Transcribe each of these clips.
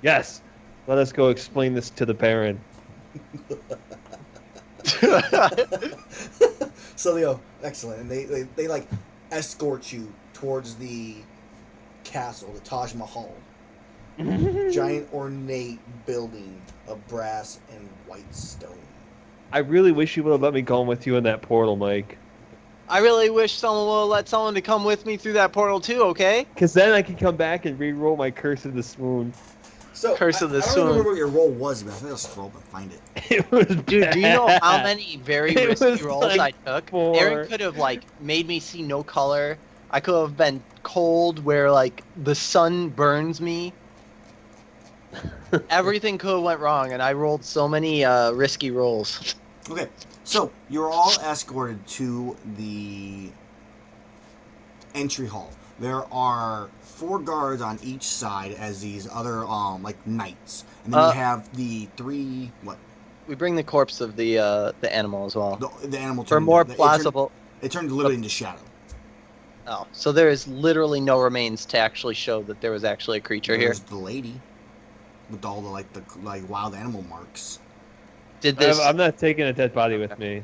Yes. Let us go explain this to the Baron. So they go, excellent, and they like escort you towards the castle, the Taj Mahal, giant ornate building of brass and white stone. I really wish you would have let me go in with you in that portal, Mike. I really wish someone will let someone to come with me through that portal too, okay? Because then I can come back and re-roll my Curse of the Swoon. So Curse of the I don't Swoon. remember what your roll was, but I think I'll scroll up and find it. It was Dude, do you know how bad. many very It risky was rolls like I took? 4. Aaron could have like made me see no color. I could have been cold where like the sun burns me. Everything could have went wrong, and I rolled so many risky rolls. Okay, so you're all escorted to the entry hall. There are 4 guards on each side as these other like knights, and then you have the 3 what? We bring the corpse of the animal as well. The animal For turned, more it plausible. turned literally into shadow. Oh, so there is literally no remains to actually show that there was actually a creature here. There's the lady with all the wild animal marks. Did this? I'm not taking a dead body with me.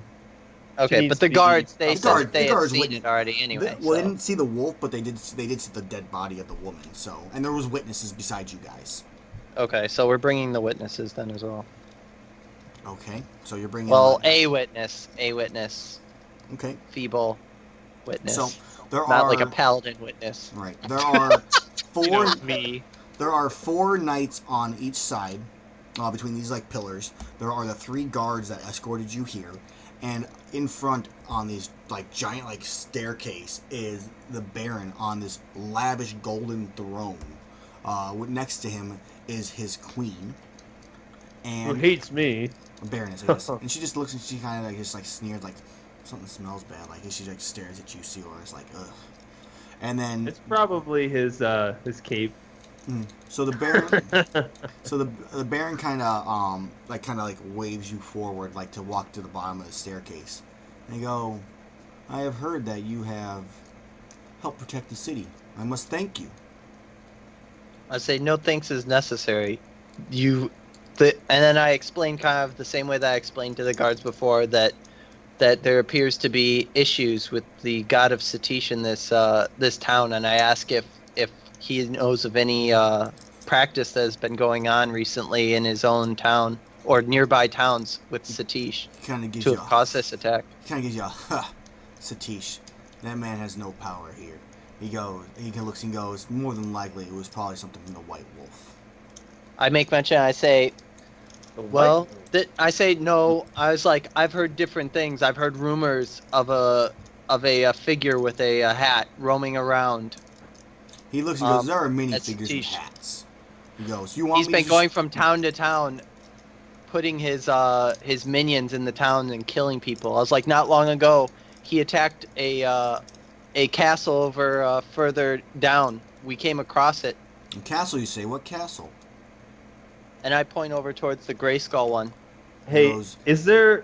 Okay, needs but the to be- guards, they The said guard- they the had guards seen wouldn't- it already anyway. Well, they so. didn't see the wolf, but they did see the dead body of the woman. So, and there was witnesses besides you guys. Okay, so we're bringing the witnesses then as well. Okay, so you're bringing. Well, what? a witness, Okay, feeble witness. so there Not are like a paladin witness. right. There are 4. You know, me. There are 4 knights on each side, between these like pillars. There are the 3 guards that escorted you here, and in front on these like giant like staircase is the Baron on this lavish golden throne. Next to him is his queen, Who and hates me? Baroness, I guess. And she just looks and she kind of like just like sneers like something smells bad. Like she like stares at you, see her, it's like ugh. And then It's probably his cape. So the Baron, the Baron kind of waves you forward, like to walk to the bottom of the staircase. And they go, I have heard that you have helped protect the city. I must thank you. I say no thanks is necessary. And then I explained kind of the same way that I explained to the guards before that there appears to be issues with the god of Satish in this town, and I ask if he knows of any practice that has been going on recently in his own town or nearby towns with Satish Kind of gives to you have caused this attack. kind of gives you a Satish. That man has no power here. He looks and goes, more than likely it was probably something from the White Wolf. I make mention. I say, The well, white- I say no. I was like, I've heard different things. I've heard rumors of a figure with a hat roaming around. He looks and goes, there are many that's figures with Satish. hats. He goes, you want He's me been to going from town to town, putting his minions in the town and killing people. I was like, not long ago, he attacked a castle over further down. We came across it, Castle, you say? What castle? and I point over towards the Gray Skull one. Hey, Those- is there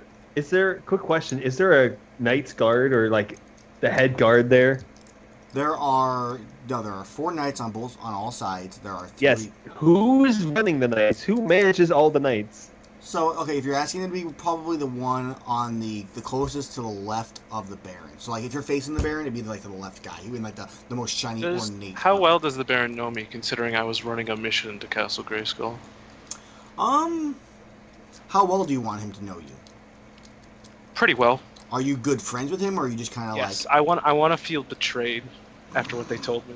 quick question? Is there a knight's guard or like the head guard there? There are 4 knights on all sides. There are 3. Yes. Who's running the knights? Who manages all the knights? So, okay, if you're asking them to be probably the one on the closest to the left of the Baron. So, like, if you're facing the Baron, it'd be like the left guy. He'd be like the most shiny, ornate. How well does the Baron know me, considering I was running a mission to Castle Grayskull? How well do you want him to know you? Pretty well. Are you good friends with him, or are you just kind of Yes, like... I want to feel betrayed after what they told me.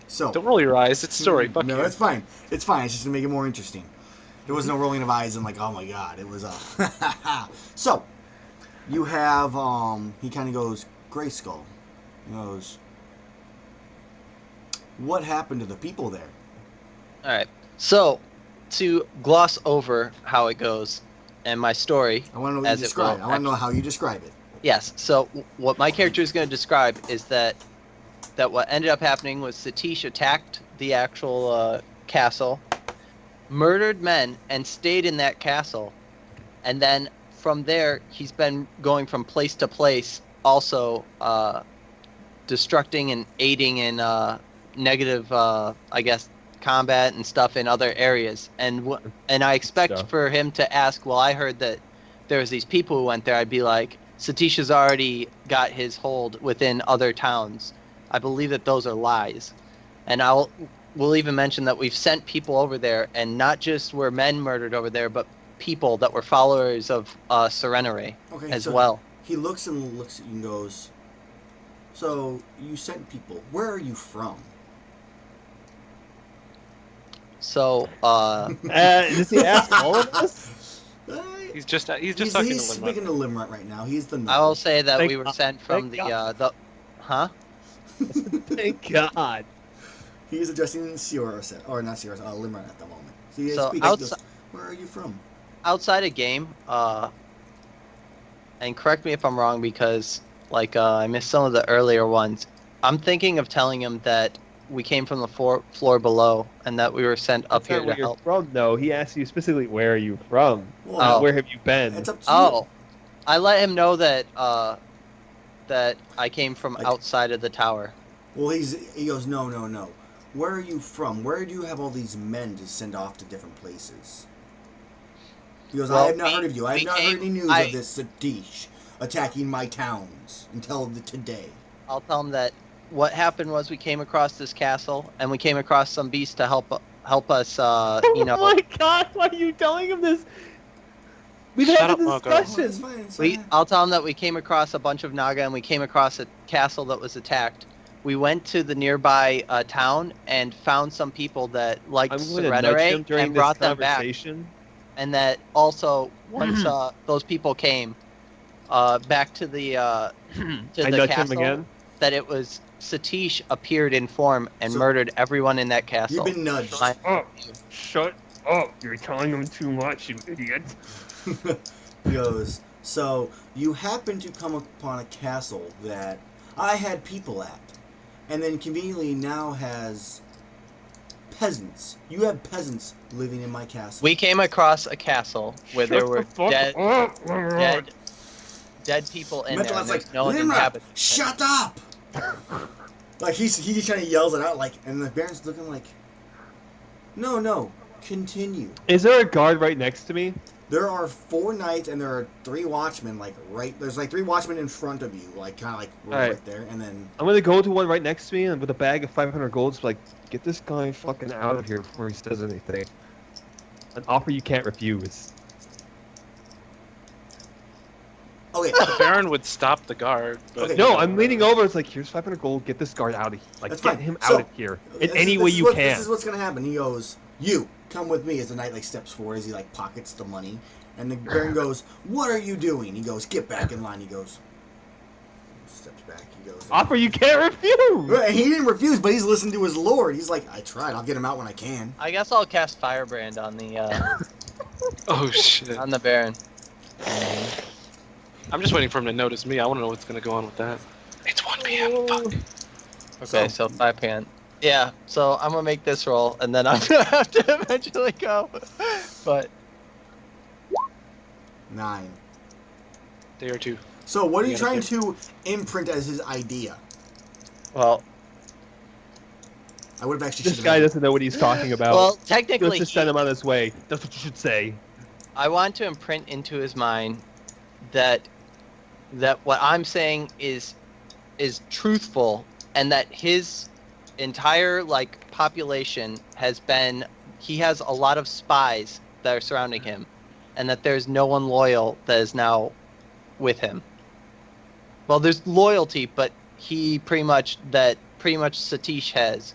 So, Don't roll your eyes. It's story. Fuck no, you. it's fine. It's fine. It's just to make it more interesting. There was no rolling of eyes and like, oh my god, it was So, you have he kind of goes, Grayskull. He goes, what happened to the people there? All right. So, to gloss over how it goes and my story, I want to know what As you it describe. will, I want to know how you describe it. yes. So, what my character is going to describe is that what ended up happening was Satish attacked the actual castle, murdered men, and stayed in that castle. And then from there, he's been going from place to place, also destructing and aiding in negative, I guess, combat and stuff in other areas. And I expect Stuff. for him to ask, well, I heard that there was these people who went there. I'd be like, Satish has already got his hold within other towns. I believe that those are lies. And we'll even mention that we've sent people over there, and not just were men murdered over there, but people that were followers of Serenere as well. He looks at you and goes, so you sent people. Where are you from? So, does he ask all of us? He's just talking to He's Limrat. speaking to Limrat right now. He's the I will say that Thank we were God. sent from Thank God. Huh? Thank God. He is addressing Limrat at the moment. So he is So speaking. outside- Where are you from? Outside of game, and correct me if I'm wrong because I missed some of the earlier ones. I'm thinking of telling him that we came from the floor below and that we were sent up That's here not to where you're help. from. No, he asked you specifically, where are you from? Well, Not Oh. where have you been? It's up to you. Oh, I let him know that that I came from Like- outside of the tower. Well, he goes, no. Where are you from? Where do you have all these men to send off to different places? He goes, Well, I have not heard of you. I have not heard any news I- of this Satish attacking my towns until today. I'll tell him that what happened was we came across this castle and we came across some beast to help us. Oh my God! Why are you telling him this? We've Shut had a up, Moko. Oh, it's discussion. fine, it's fine. I'll tell him that we came across a bunch of Naga and we came across a castle that was attacked. We went to the nearby town and found some people that liked I'm going to nudge him Serenere during and this brought them back. conversation. And that also once those people came back to the I the nudge castle, him again. that it was Satish appeared in form and So- murdered everyone in that castle. You've been nudged. Oh, shut up! You're telling him too much, you idiot. He goes, so you happen to come upon a castle that I had people at, and then conveniently now has peasants. You have peasants living in my castle. We came across a castle where there were dead people in there. Mental And like, there's no one Limrat, inhabited. shut up! Like he just kind of yells it out, like, and the Baron's looking like, no, continue. Is there a guard right next to me? There are 4 knights and there are 3 watchmen, there's 3 watchmen in front of you, kind of right Alright. there, and then I'm gonna go to one right next to me and with a bag of 500 golds, like, get this guy fucking out of here before he says anything. An offer you can't refuse. okay. The Baron would stop the guard. But Okay. No, I'm leaning over. It's like, here's 500 gold. Get this guard out of here. Like, That's get fine. him So, out of here in any way you This can. is what's gonna happen. He goes, "You come with me." As the knight steps forward, as he pockets the money, and the Baron goes, "What are you doing?" He goes, "Get back in line." He goes, steps back. He goes, Offer you can't refuse. Right, and he didn't refuse, but he's listening to his lord. He's like, "I tried. I'll get him out when I can." I guess I'll cast Firebrand on the Oh shit! on the Baron. I'm just waiting for him to notice me. I want to know what's gonna go on with that. It's 1 p.m. Fuck. Okay, so 5 pan. Yeah, so I'm gonna make this roll, and then I'm gonna have to eventually go. But 9. Day or 2. So, what are you You trying gotta to imprint as his idea? well, I would have actually. This should've guy made- doesn't know what he's talking about. well, Let's technically, just send him on his way. That's what you should say. I want to imprint into his mind that what I'm saying is truthful, and that his entire population he has a lot of spies that are surrounding him, and that there's no one loyal that is now with him. Well, there's loyalty, but he pretty much Satish has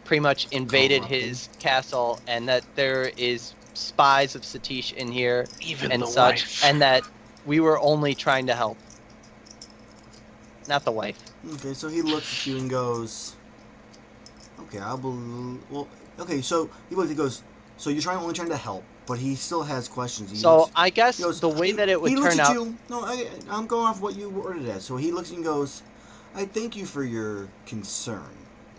pretty much invaded Corrupted. his castle, and that there is spies of Satish in here Even and the such, wife. and that we were only trying to help. Not the wife. Okay, so he looks at you and goes, "Okay, I believe." Well, okay, so he looks. He goes, "So you're only trying to help," but he still has questions. He So looks- I guess he goes- the way that it would he looks turn at out. you. No, I'm going off what you worded as. So he looks and goes, "I thank you for your concern,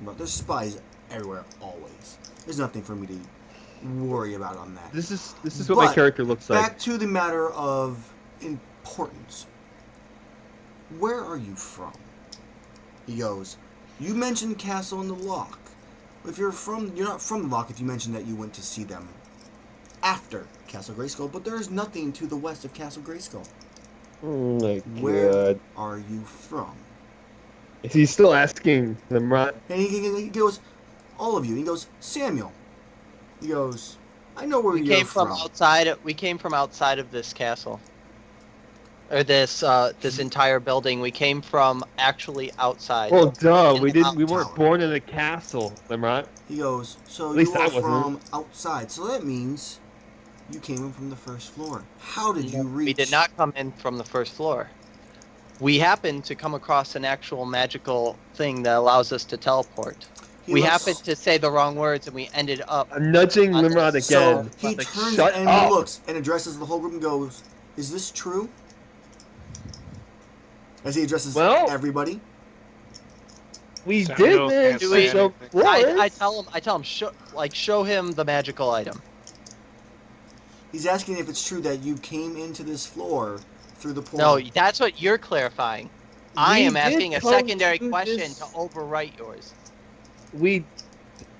but there's spies everywhere always. There's nothing for me to worry about on that." This is what my But character looks like. Back to the matter of importance. Where are you from? He goes, "You mentioned Castle in the Lock. If you're not from the Lock, if you mentioned that you went to see them after Castle Grayskull, but there is nothing to the west of Castle Grayskull. Oh my Where god. are you from? Is he still asking them, right? And he goes, all of you. He goes, Samuel. He goes, I know where We you're came from outside. We came from outside of this castle, or this entire building. We came from actually outside. Well, duh. In We the didn't. We tower. weren't born in a castle, right? He goes, so At least you are I wasn't. from outside. So that means you came in from the first floor. How did you reach? We did not come in from the first floor. We happened to come across an actual magical thing that allows us to teleport. We happened to say the wrong words, and we ended up. I'm nudging Limrod again. So he Like, turns shut and up. looks and addresses the whole group and goes, "Is this true?" As he addresses everybody. We Samuel didn't. can't say So anything. I tell him, show him the magical item. He's asking if it's true that you came into this floor through the portal. No, that's what you're clarifying. I We am did asking a come secondary to question this- to overwrite yours.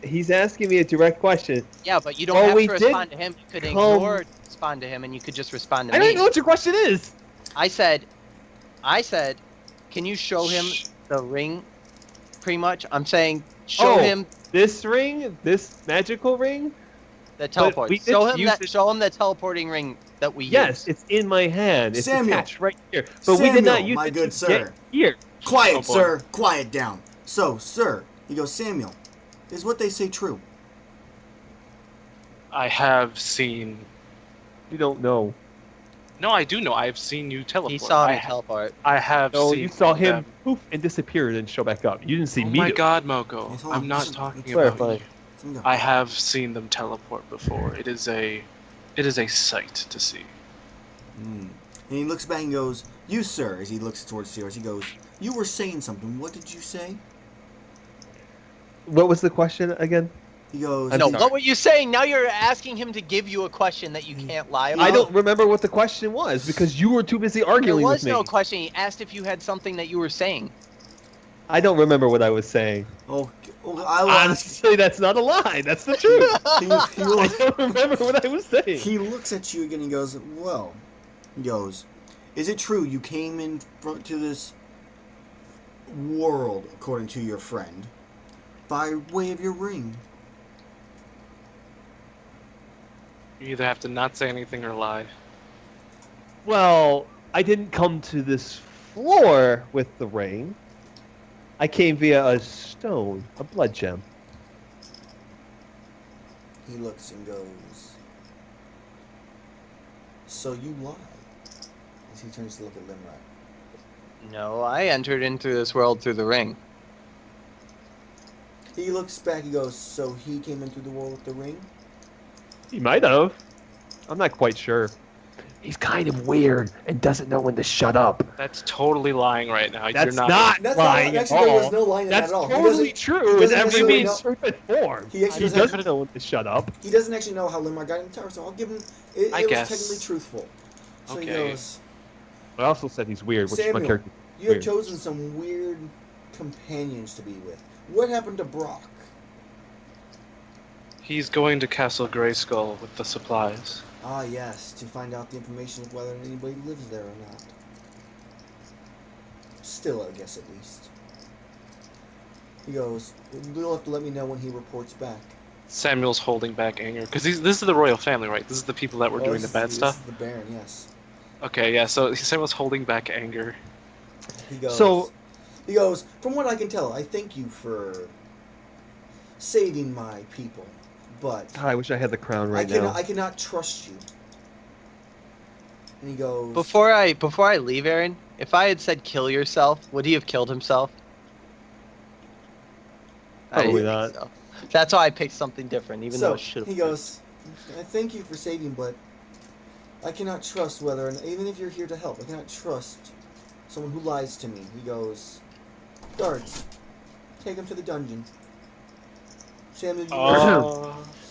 He's asking me a direct question. Yeah, but you don't Well, have we to did respond to him. You could come- ignore respond to him, and you could just respond to I me. don't even know what your question is. I said, can you show him the ring? Pretty much, I'm saying show him This ring, this magical ring. the teleport. we did Show him use that. it- Show him the teleporting ring that we Yes, used. it's in my hand. It's Samuel. attached right here. But we did not Samuel, use my it good to sir. get here. Quiet, Oh, boy. sir. Quiet down. So, sir, he goes, Samuel, is what they say true? I have seen. You don't know. No, I do know. I've seen you teleport. He saw me I, teleport. I have No, seen. you saw him them. poof and disappear and then show back up. You didn't see Oh me. my do it. God, Moko! Yes, hold on. I'm not Listen, talking let's about clarify. you. Let me go. I have seen them teleport before. It is a sight to see. And he looks back and goes, you, sir, as he looks towards Sirius, he goes, you were saying something. What did you say? What was the question again? He goes, I'm No, sorry. what were you saying? Now you're asking him to give you a question that you can't lie about. I don't remember what the question was because you were too busy There arguing was with me. no question. He asked if you had something that you were saying. I don't remember what I was saying. oh, I will ask. Honestly, that's not a lie. That's the truth. He I don't remember what I was saying. He looks at you again and goes, well, he goes, is it true you came in to this world, according to your friend, by way of your ring? You either have to not say anything or lie. Well, I didn't come to this floor with the ring. I came via a stone, a blood gem. He looks and goes, so you lied. As he turns to look at Limrat. No, I entered into this world through the ring. He looks back, he goes, so he came into the world with the ring? He might have. I'm not quite sure. He's kind of weird and doesn't know when to shut up. That's totally lying right now. That's You're not. not That's lying not, at actually, all. there's no line in That's that at all. totally he true in doesn't every necessarily means, know- shape, and form. He actually He doesn't- doesn't know when to shut up. He doesn't actually know how Limrat got in the tower, so I'll give him, it I was guess. technically truthful. So he Okay. goes, I also said he's weird, which is my Samuel, character. you have Weird. chosen some weird companions to be with. What happened to Brock? He's going to Castle Grayskull with the supplies. Ah, yes, to find out the information of whether anybody lives there or not. Still, I guess, at least. He goes, you'll have to let me know when he reports back. Samuel's holding back anger because this is the royal family, right? This is the people that were doing the bad stuff. This is the Baron, yes. Okay, yeah. So Samuel's holding back anger. He goes, So- he goes, from what I can tell, I thank you for saving my people, but God, I wish I had the crown right I now. cannot trust you. And he goes, Before I leave, Aaron, if I had said kill yourself, would he have killed himself? I Probably didn't not. think so. That's why I picked something different, even though so it should have. he goes, I thank you for saving, but I cannot trust whether, even if you're here to help, I cannot trust someone who lies to me. He goes, guards, take him to the dungeon. Samuel, you,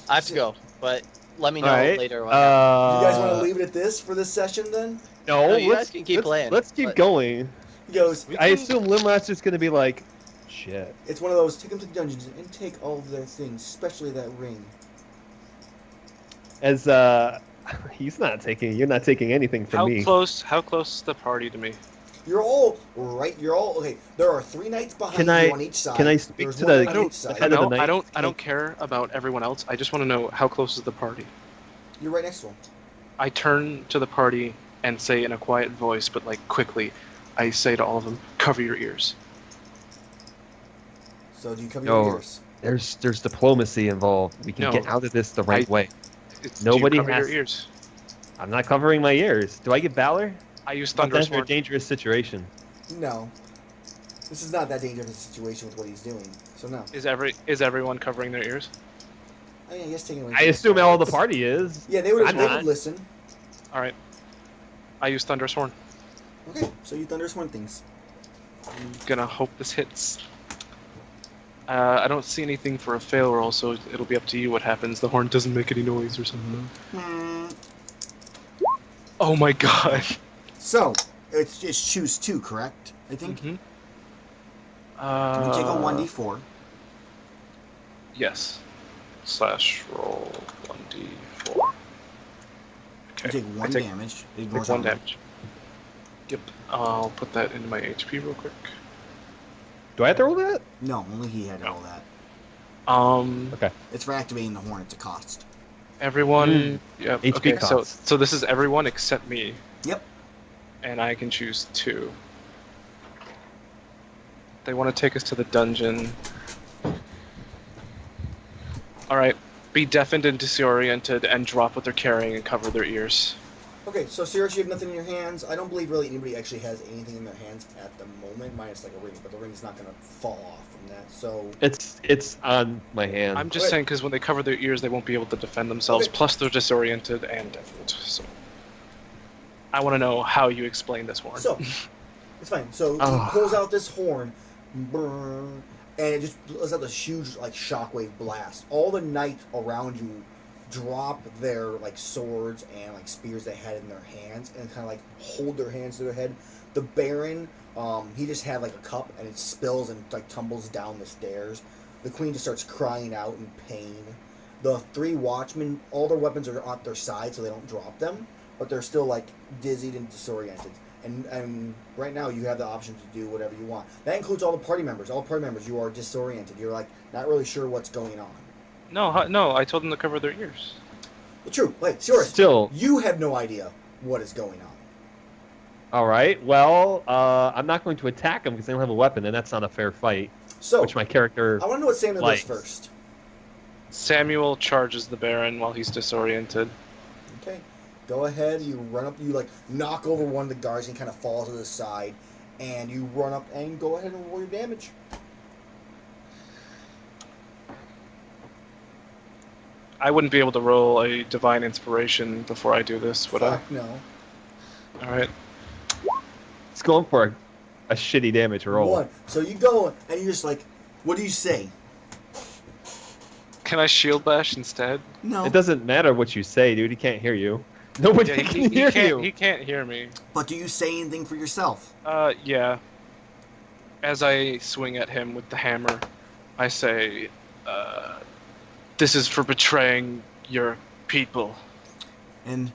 I have to go, but let me know Alright, later. you guys want to uh, leave it at this for this session then? No, No, you let's guys can keep let's- playing, Let's keep but- going. He goes, I assume Limrat's just gonna be like, Shit. It's one of those, take them to the dungeons and take all of their things, especially that ring. As you're not taking anything from How me. close? How close is the party to me? You're all okay. There are 3 knights behind Can you I- on each side. can I speak There's to one the- knight I on don't. each side. head of the Amell, I night? don't. I don't care about everyone else. I just want to know how close is the party. You're right next to him. I turn to the party and say in a quiet voice, but like quickly, I say to all of them, "Cover your ears." So do you cover No. your ears? There's diplomacy involved. We can No. get out of this the right way. Nobody Nobody cover has- your ears. I'm not covering my ears. Do I get valor? I use But that's a thunderstorm. dangerous situation. No. This is not that dangerous a situation with what he's doing. So no. Is everyone covering their ears? I mean, I guess taking away. I assume all the party is. Yeah, they would. I'm They not. would listen. All right. I use thunderstorm. Okay, so you thunderstorm things. I'm gonna hope this hits. I don't see anything for a fail roll, so it'll be up to you what happens. The horn doesn't make any noise or something. Hmm. Oh my god. So it's choose 2, correct? I think. Mm-hmm. You take a 1d4. Yes. /roll 1d4. You Okay. take 1 take damage. It Take ignores 1 armor. damage. Yep. I'll put that into my HP real quick. Do I have to roll that? No, only he had to No. roll that. Okay. It's for activating the horn. It's a cost. Everyone. Yep. HP Okay. So costs. so this is everyone except me, Yep. and I can choose 2. They want to take us to the dungeon. All right. Be deafened and disoriented, and drop what they're carrying and cover their ears. Okay, so Sirius, you have nothing in your hands. I don't believe really anybody actually has anything in their hands at the moment, minus like a ring, but the ring's not going to fall off from that. So It's on my hand. I'm just Okay. saying because when they cover their ears, they won't be able to defend themselves. Okay. Plus, they're disoriented and deafened. So, I want to know how you explain this horn. So, it's fine. So Ah. he pulls out this horn, brrr, and it just lets out this huge like shockwave blast. All the knights around you drop their like swords and like spears they had in their hands and kind of like hold their hands to their head. The Baron, he just had like a cup and it spills and like tumbles down the stairs. The Queen just starts crying out in pain. The 3 watchmen, all their weapons are at their side so they don't drop them, but they're still like dizzied and disoriented. And right now you have the option to do whatever you want. That includes all the party members. All party members, you are disoriented. You're like not really sure what's going on. No, I told them to cover their ears. Well, true. Wait, Sirius, Still, you have no idea what is going on. all right. Well, I'm not going to attack them because they don't have a weapon, and that's not a fair fight. So Which my character. I want to know what Samuel likes. does first. Samuel charges the Baron while he's disoriented. Okay. Go ahead. You run up. You like knock over one of the guards and kind of falls to the side, and you run up and go ahead and roll your damage. I wouldn't be able to roll a divine inspiration before I do this, would I? Fuck no. All right. It's going for a shitty damage roll. 1. So you go and you just like, what do you say? Can I shield bash instead? No. It doesn't matter what you say, dude. He can't hear you. Nobody Yeah, can hear you. he can't hear me. But do you say anything for yourself? Yeah. As I swing at him with the hammer, I say, "This is for betraying your people." And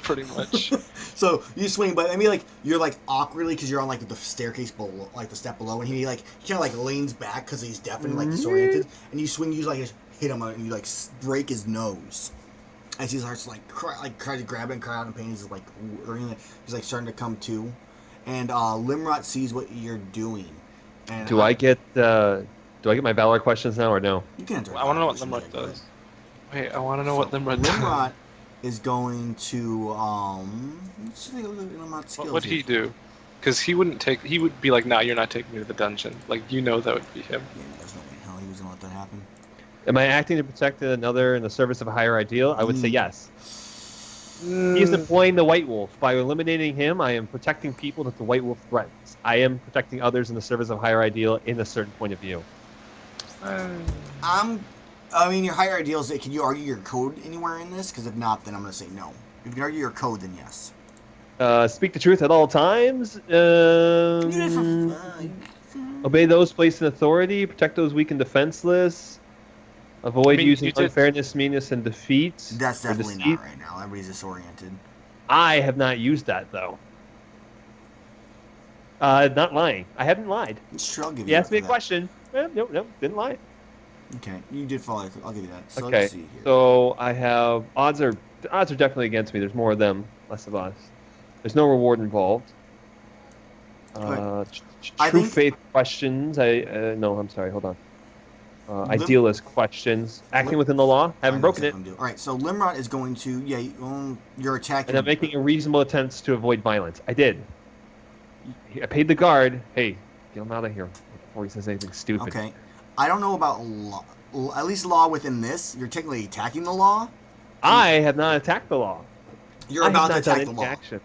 Pretty much. so you swing, but I mean, like you're like awkwardly because you're on like the staircase below, like the step below, and he kind of like leans back because he's deafened, like disoriented, and you swing, you like just hit him and you like break his nose. As he starts like try to grab it and cry out in pain, he's like he's like starting to come to, and Limrod sees what you're doing. And Do I get my valor questions now or no? You can enter. I want to know what Listen, Limrod go does. Wait, I want to know what Limrod Limrod does. is going to let's take a look at Limrod's skills. What would he here. do? Because he would be like, "Nah, you're not taking me to the dungeon." Like, you know that would be him. Yeah, there's no way in hell he was gonna let that happen. Am I acting to protect another in the service of a higher ideal? I would say yes. He is employing the White Wolf. By eliminating him, I am protecting people that the White Wolf threatens. I am protecting others in the service of a higher ideal in a certain point of view. I mean, your higher ideals. Can you argue your code anywhere in this? Because if not, then I'm gonna say no. If you can argue your code, then yes. Speak the truth at all times. Obey those placed in authority. Protect those weak and defenseless. Avoid using unfairness, meanness, and defeat. That's or definitely deceit. not right now. Everybody's disoriented. I have not used that, though. Not lying. I haven't lied. It's true. I'll give you He asked that me a for that. question. Nope, didn't lie. Okay, you did follow. I'll give you that. So Okay, let's see here. so I have odds are definitely against me. There's more of them, less of us. There's no reward involved. I True think- faith questions. No, I'm sorry. Hold on. Lim- Idealist questions. Acting within the law. Haven't broken it. All right, so Limrod is going to you're attacking. And I'm making a reasonable attempts to avoid violence. I did. I paid the guard. Hey, get him out of here before he says anything stupid. Okay, I don't know about law. At least law within this, you're technically attacking the law. I have not attacked the law. You're I about to have not done attack the any law. action.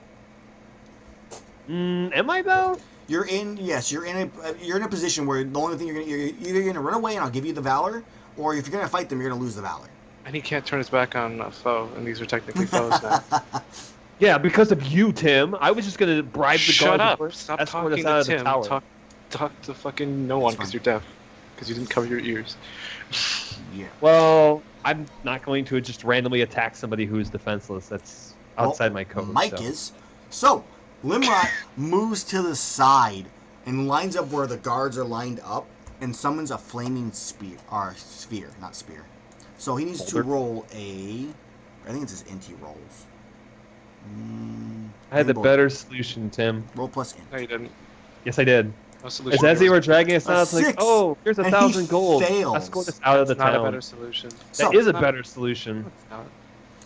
Am I though? You're in a position where the only thing you're either gonna run away and I'll give you the valor, or if you're gonna fight them, you're gonna lose the valor. And he can't turn his back on a foe, and these are technically foes now. Yeah, because of you, Tim. I was just gonna bribe the Shut guard up! to Stop escort talking us out to of the Tim. tower. Talk to fucking no one That's because you're deaf. Because you didn't cover your ears. Yeah. Well, I'm not going to just randomly attack somebody who is defenseless. That's outside my code. Mike so. is. So Limrod moves to the side and lines up where the guards are lined up and summons a flaming sphere, not spear. So he needs to Boulder. roll I think it's his int he rolls. I had the Boulder. better solution, Tim. Roll plus int. No, you didn't. Yes, I did. No solution. As they were dragging us A out, it's like, 6, oh, here's and he 1,000 gold. fails. Escort us out of the It's not a town. better solution. So- That is a Not- better solution. It's not.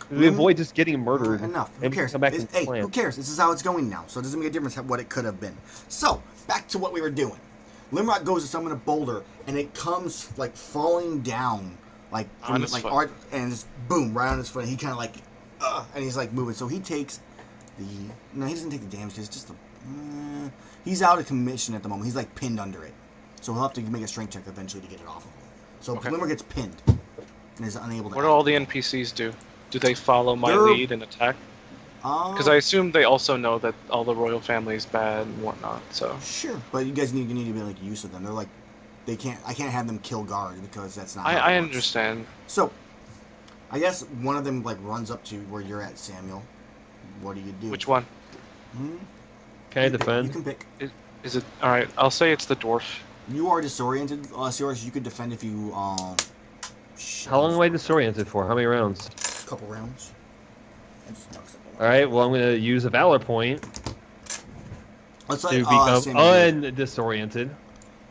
We avoid just getting murdered. Enough. Who and cares? Come back It's- and hey, plan. who cares? This is how it's going now, so it doesn't make a difference what it could have been. So back to what we were doing. Limrod goes to summon a boulder, and it comes like falling down, like On from his like foot. art, and just boom right on his foot. And he kind of like, and he's like moving. So he takes he doesn't take the damage because it's just he's out of commission at the moment. He's like pinned under it, so he'll have to make a strength check eventually to get it off of him. So Okay. Limrod gets pinned and is unable to. What do all the NPCs do? Do they follow my They're- lead and attack? Because I assume they also know that all the royal family is bad and whatnot. So Sure, but you guys need to be like used to them. They're like, I can't have them kill guard because that's not. how I it works. understand. So, I guess one of them like runs up to where you're at, Samuel. What do you do? Which one? Can I You pick- defend? You can pick. Is it all right? I'll say it's the dwarf. You are disoriented, Cyrus. You could defend if you How long am I disoriented for? How many rounds? Couple rounds. I just knocked something All right. Well, I'm going to use a valor point Let's to let become Samuel. undisoriented.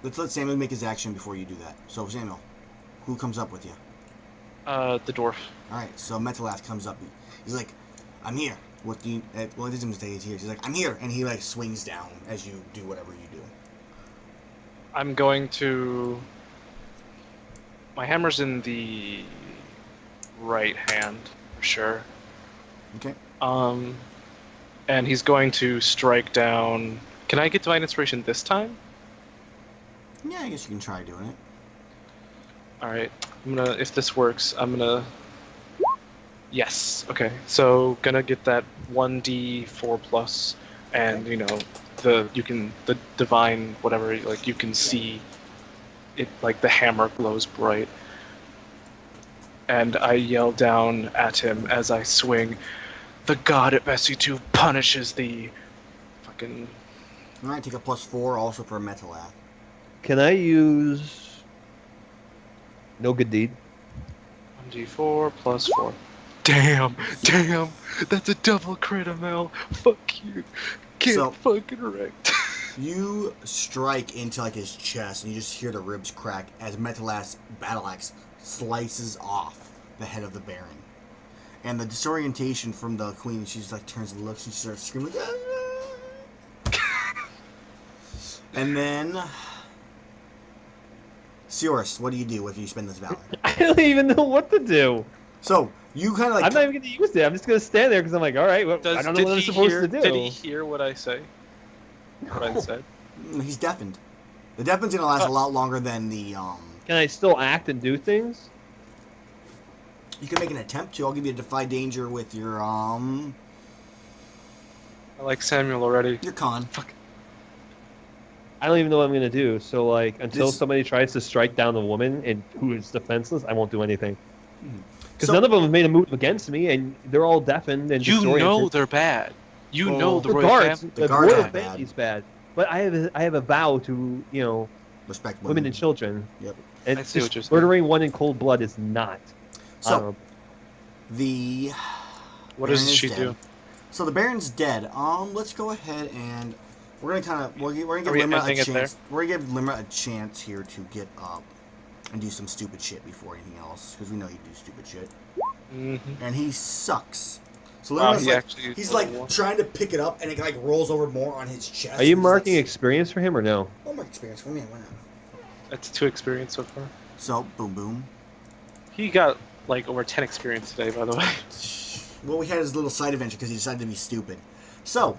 Let's let Samuel make his action before you do that. So Samuel, who comes up with you? The dwarf. All right. So Metalath comes up. He's like, "I'm here." What do you? Well, it doesn't say he's here. He's like, "I'm here," and he like swings down as you do whatever you do. I'm going to. My hammer's in the right hand for sure. Okay. And he's going to strike down. Can I get divine inspiration this time? Yeah, I guess you can try doing it. All right. If this works, I'm gonna. Yes. Okay. So gonna get that 1d4 plus, and the divine whatever, like you can see it, like the hammer glows bright. And I yell down at him as I swing, "The god at SC2 punishes thee." Fucking. All right, take a +4 also for Metalath. Can I use no good deed? 1d4 plus 4. Damn, that's a double crit, Amell. Fuck you. Get So- fucking wrecked. You strike into like his chest, and you just hear the ribs crack as Metalath's battle axe slices off the head of the Baron. And the disorientation from the queen, she just like turns and looks, and she starts screaming. And then, Cyrus, what do you do if you spend this valor? I don't even know what to do. So you kind of like I'm not even going to use it. I'm just going to stand there because I'm like, all right, well, I don't know what I'm supposed to do. Did he hear what I say? What I said? he's deafened. The deafened's gonna last a lot longer than the Can I still act and do things? You can make an attempt to. I'll give you a defy danger with your I like Samuel already. You're con. Fuck. I don't even know what I'm gonna do. So like, until This- somebody tries to strike down the woman and who is defenseless, I won't do anything. Because So- none of them have made a move against me, and they're all deafened and You disoriented. know they're bad. You Well, know the the royal guards, family. The the guards royal are bad. family's bad. But I have a vow to Respect women and children. Yep. And I see what just you're saying. murdering one in cold blood is not. So honorable. the What Baron does is she dead. do? So the Baron's dead. Let's go ahead and we're gonna kind of we're gonna Are we give Limra ending a it there? chance. We're gonna give Limra a chance here to get up and do some stupid shit before anything else, because we know you do stupid shit, Mm-hmm. and he sucks. So Wow, Limra's he like actually used he's a like little more. trying to pick it up, and it like rolls over more on his chest. Are you and he's marking like, experience for him or no? I'll mark experience for me. Why not? That's 2 experience so far. So boom, boom. He got like over 10 experience today, by the way. Well, we had his little side adventure because he decided to be stupid. So,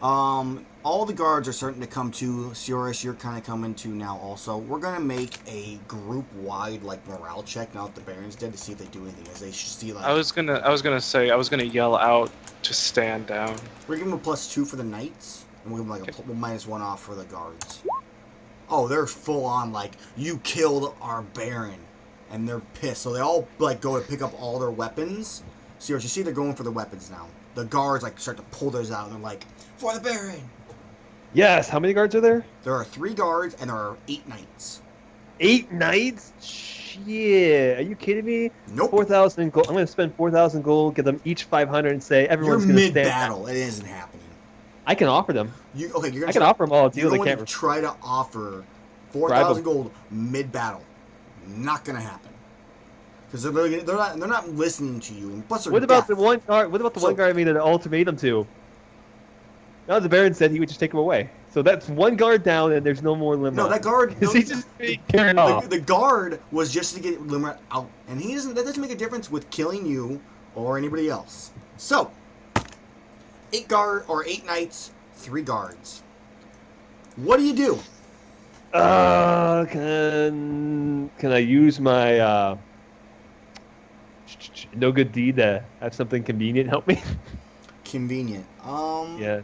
all the guards are starting to come to. Sioris, you're kind of coming to now also. We're going to make a group-wide, like, morale check now that the Baron's dead to see if they do anything. As they see, like... I was gonna yell out to stand down. We're giving them a +2 for the knights, and we'll give them, like, a -1 off for the guards. Oh, they're full-on, like, you killed our Baron. And they're pissed. So they all, like, go to pick up all their weapons. Sioris, you see they're going for the weapons now. The guards, like, start to pull theirs out, and they're like, for the Baron! Yes. How many guards are there? There are 3 guards, and there are 8 knights. 8 knights? Shit. Are you kidding me? Nope. 4,000 gold. I'm going to spend 4,000 gold, give them each 500, and say You're everyone's going to stand. mid-battle. It isn't happening. I can offer them. You're I gonna can offer them all a you're deal. They going can't. to try to offer Bribe 4,000 them. gold mid-battle. Not gonna happen. Because they're not listening to you. And plus, they're What about deaf. the one guard? What about the So- one guard I made an ultimatum to? Now the Baron said he would just take him away. So that's one guard down, and there's no more limit. No, that guard. Is he just being carried off? the guard was just to get Limrat out, and that doesn't make a difference with killing you or anybody else. So, 8 knights, 3 guards. What do you do? Can I use my no good deed to have something convenient help me? Convenient. Yeah.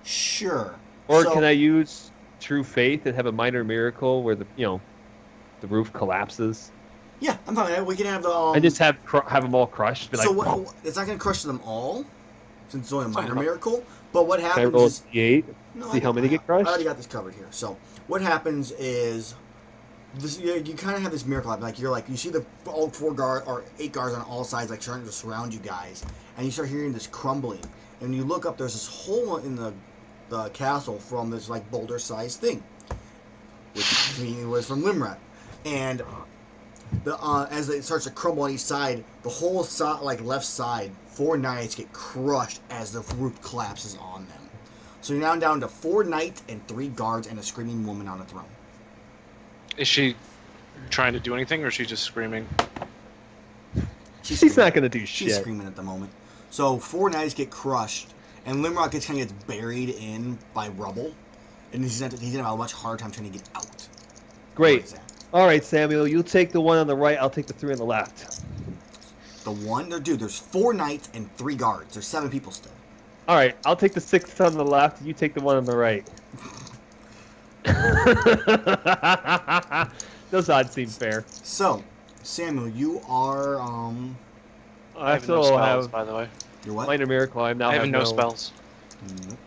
Sure. Or So- can I use true faith and have a minor miracle where the roof collapses? Yeah, I'm fine with that. We can have the. and just have them all crushed. Be So like, what? It's not going to crush them all, since it's only a minor Fine. miracle. But what can I happens roll a is D8? no, See how many get crushed? I already got this covered here. So what happens is this: you kind of have this miracle happen. Like you see all 8 guards on all sides, like trying to surround you guys, and you start hearing this crumbling. And you look up, there's this hole in the castle from this like boulder-sized thing, which to me was from Limrat, and. As it starts to crumble on each side, the whole left side, 4 knights get crushed as the roof collapses on them. So you're now down to 4 knights and 3 guards and a screaming woman on a throne. Is she trying to do anything, or is she just screaming? She's not gonna do She's shit. screaming at the moment. So 4 knights get crushed, and Limrock kind of gets buried in by rubble, and he's gonna have a much harder time trying to get out. What Great. is that? All right, Samuel, you take the one on the right. I'll take the 3 on the left. The one, there's 4 knights and 3 guards. There's 7 people still. All right, I'll take the 6 on the left. You take the one on the right. Those odds seem fair. So, Samuel, you are I have no also spells, have by the way. you're what? minor miracle. I now I have no no spells. Nope.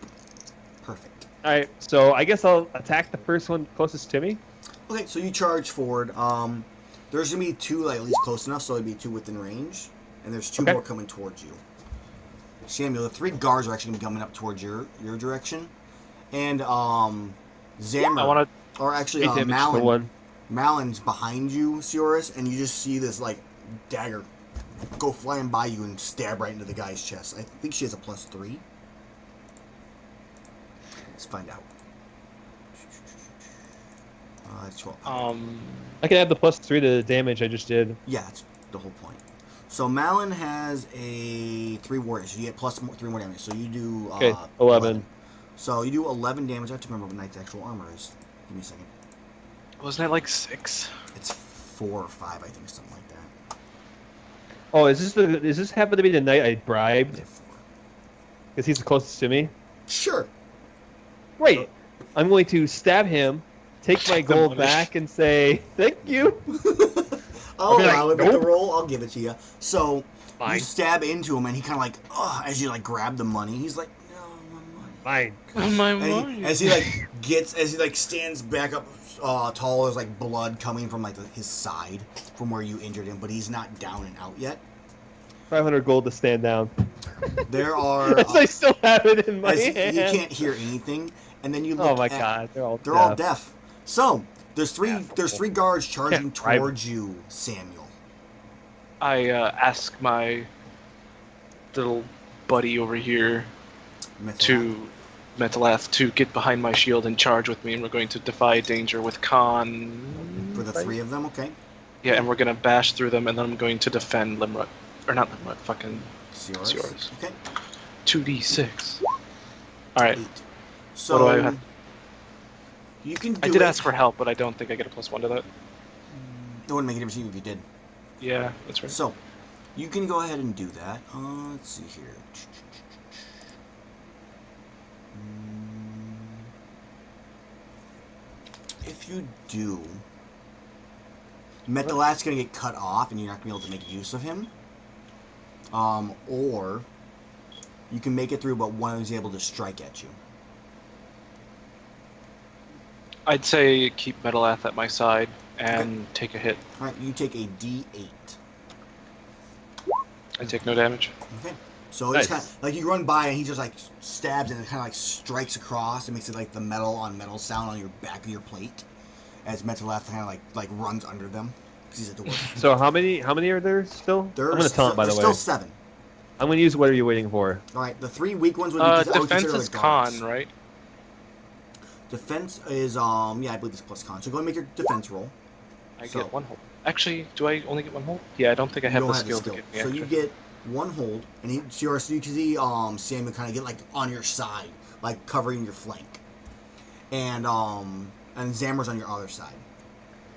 Perfect. All right, so I guess I'll attack the first one closest to me. Okay, so you charge forward. There's gonna be 2 at least close enough, so it'd be 2 within range, and there's 2 Okay. more coming towards you. Samuel, the 3 guards are actually gonna be coming up towards your direction, and Zammer, I want or actually 8 damage to Malin, one. Malin's behind you, Sioris, and you just see this like dagger go flying by you and stab right into the guy's chest. I think she has a +3. Let's find out. That's 12. I can add the +3 to the damage I just did. Yeah, that's the whole point. So Malin has a 3 warriors. So you get +3 more damage. So you do Okay, 11. So you do 11 damage. I have to remember what Knight's actual armor is. Give me a second. Wasn't it like 6? It's 4 or 5, I think, something like that. Oh, is this happen to be the night I bribed? Yeah, 4. because he's the closest to me. Sure. Great. I'm going to stab him, take my gold money. back, and say thank you. I'll be like, allow it with the nope. roll. I'll give it to you. So you Fine. stab into him, and he kind of like, as you like grab the money, he's like, no, my money. Fine. My And money. he, as he like gets, as he like stands back up tall, there's like blood coming from like his side from where you injured him, but he's not down and out yet. 500 gold to stand down. There are. As I still have it in my as hand. you can't hear anything, and then you look. Oh my at, god, they're all They're deaf. all deaf. So there's three. Yeah. There's three guards charging Can't drive. towards you, Samuel. I ask my little buddy over here to Metalath to get behind my shield and charge with me, and we're going to defy danger with con. For the three of them, okay. Yeah, and we're gonna bash through them, and then I'm going to defend Limrut, or not Limrut, fucking It's it's yours. Okay. 2d6. All right, 8. So what do I have? you can. Do I did it. ask for help, but I don't think I get a +1 to that. It wouldn't make a difference if you did. Yeah, that's right. So you can go ahead and do that. Let's see here. If you do, Metalath's gonna get cut off, and you're not gonna be able to make use of him. Or you can make it through, but one of them's able to strike at you. I'd say keep Metalath at my side and take a hit. All right, you take a D8. I take no damage. Okay. So Nice. it's kind of like you run by and he just like stabs and it kind of like strikes across. It makes it like the metal on metal sound on your back of your plate as Metalath kind of like runs under them because he's a dwarf. So how many are there still? I'm gonna tell him by the there's way. still 7. I'm gonna use what are you waiting for? All right, the 3 weak ones would be I would Defense consider is the guards. con, right? Defense is yeah, I believe it's plus con. So go and make your defense roll. I So- get 1 hold. Actually, do I only get 1 hold? Yeah, I don't think I You have don't the have skill to get me So extra. you get 1 hold, and you can see Samuel kind of get like on your side, like covering your flank, and Zamra's on your other side.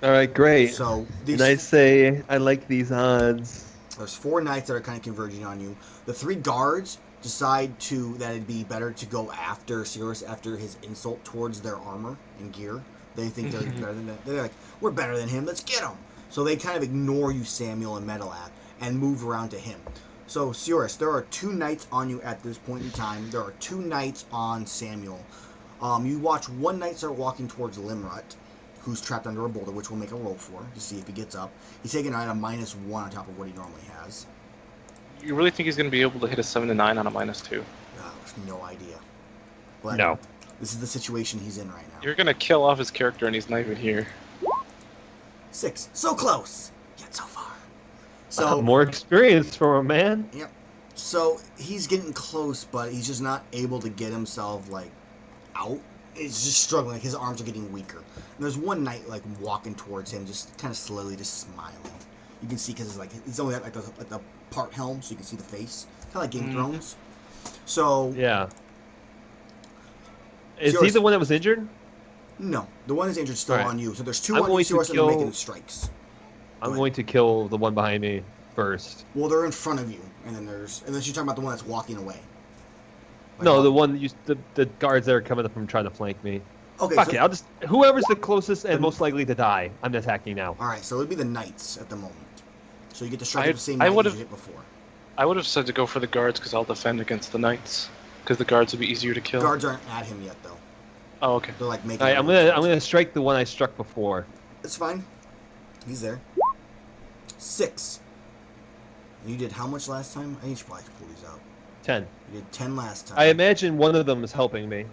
All right, great. So these, And I say I like these odds. there's 4 knights that are kind of converging on you. The 3 guards decide that it'd be better to go after Sirius after his insult towards their armor and gear. They think they're better than that. They're like, we're better than him. Let's get him. So they kind of ignore you, Samuel and Metalath, and move around to him. So Sirius, there are 2 knights on you at this point in time. There are 2 knights on Samuel. You watch one knight start walking towards Limrut, who's trapped under a boulder, which we'll make a roll for to see if he gets up. He's taking a -1 on top of what he normally has. You really think he's going to be able to hit a 7 to 9 on a -2? No idea. But No. this is the situation he's in right now. You're going to kill off his character and he's not even here. 6. So close, yet so far. So More experience for a man. Yep. So he's getting close, but he's just not able to get himself like out. He's just struggling. Like his arms are getting weaker. And there's one knight like walking towards him, just kind of slowly, just smiling. You can see because it's like he's only at like the part helm, so you can see the face, kind of like Game of Thrones. So Yeah. Is he Yours. the one that was injured? no, the one that's injured is still Alright. on you. So there's 2 I'm on you, going to Sirius, and they're kill- making strikes. I'm ahead. going to kill the one behind me first. Well, they're in front of you, and then unless you're talking about the one that's walking away. Like, No, the one the guards that are coming up from trying to flank me. Okay. Fuck so, it, I'll just whoever's the closest and Then- most likely to die, I'm attacking now. All right, so it'd be the knights at the moment. So you get to strike I- at the same I knight you would've- hit before. I would have said to go for the guards because I'll defend against the knights. Because the guards would be easier to kill. Guards aren't at him yet, though. Oh, okay. They're like making. All right, their way I'm towards gonna strike the one I struck before. him. It's fine. He's there. 6. And you did how much last time? I think you should probably pull these out. 10. You did 10 last time. I imagine one of them is helping me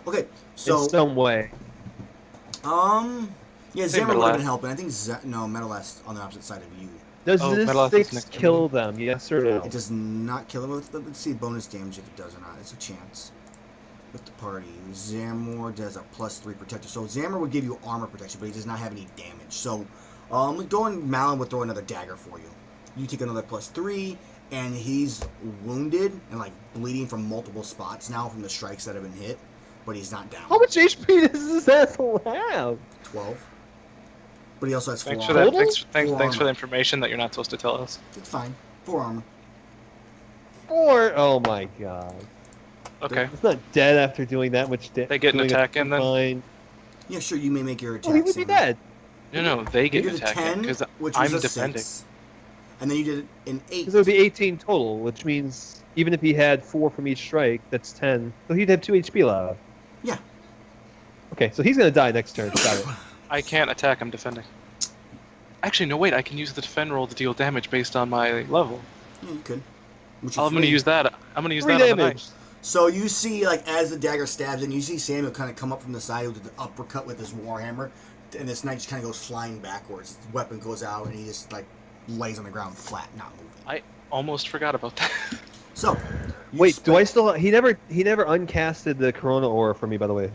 Okay, so in some way. yeah, Hey, Zamra would have Metalath. been helping. I think no, Metalast's on the opposite side of you. Does Oh, this Metalath is 6 next to kill them? Yes or no? It does not kill him. Let's see bonus damage if it does or not. It's a chance. With the party, Zamor does a +3 protector. So Zamor would give you armor protection, but he does not have any damage. So, go and Malin would throw another dagger for you. You take another +3, and he's wounded and like bleeding from multiple spots now from the strikes that have been hit, but he's not down. How much HP does this asshole have? 12. But he also has 4 Thanks for armor. that. Total? Thanks Full for the armor. information that you're not supposed to tell us. It's fine. 4 armor. 4. Oh my god. Okay. It's not dead after doing that much damage. They get an attack in then? Fine. Yeah, sure. You may make your attack. Oh, he would be Sam. dead. No, they You get did an a attack 10, because which was I'm a defending. 6. And then you did an 8. Because it would be 18 total, which means even if he had 4 from each strike, that's 10. So he'd have 2 HP left. Yeah. Okay, so he's gonna die next turn. Got it. I can't attack. I'm defending. Actually, no. Wait. I can use the defend roll to deal damage based on my level. Yeah, you could. Which I'm is gonna three. use that. I'm gonna use 3 that on the damage. knight. So you see, like, as the dagger stabs in, you see Samuel kind of come up from the side with the uppercut with his warhammer, and this knight just kind of goes flying backwards. His weapon goes out, and he just, like, lays on the ground flat, not moving. I almost forgot about that. So, you Wait, do I spent- still? He never uncasted the Corona aura for me, by the way.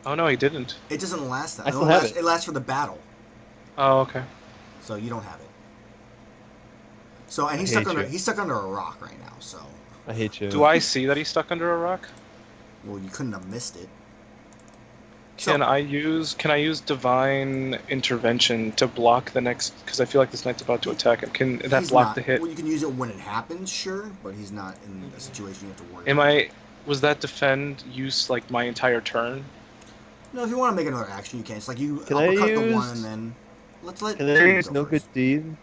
Oh no, he didn't. It doesn't last that. I still only have lasts- it. It lasts for the battle, Oh, okay. so you don't have it. So, and I he's stuck hate under you. he's stuck under a rock right now. So, I hate you. Do I see that he's stuck under a rock? well, you couldn't have missed it. Can So- I use divine intervention to block the next? Because I feel like this knight's about to attack him. Can that He's block not- the hit? Well, you can use it when it happens, sure, but he's not in a situation you have to worry. Am about. I? Was that defend use like my entire turn? No, if you want to make another action, you can. It's like you Can I uppercut the use- one and then let's let. Can I Tim use go no first. good deed?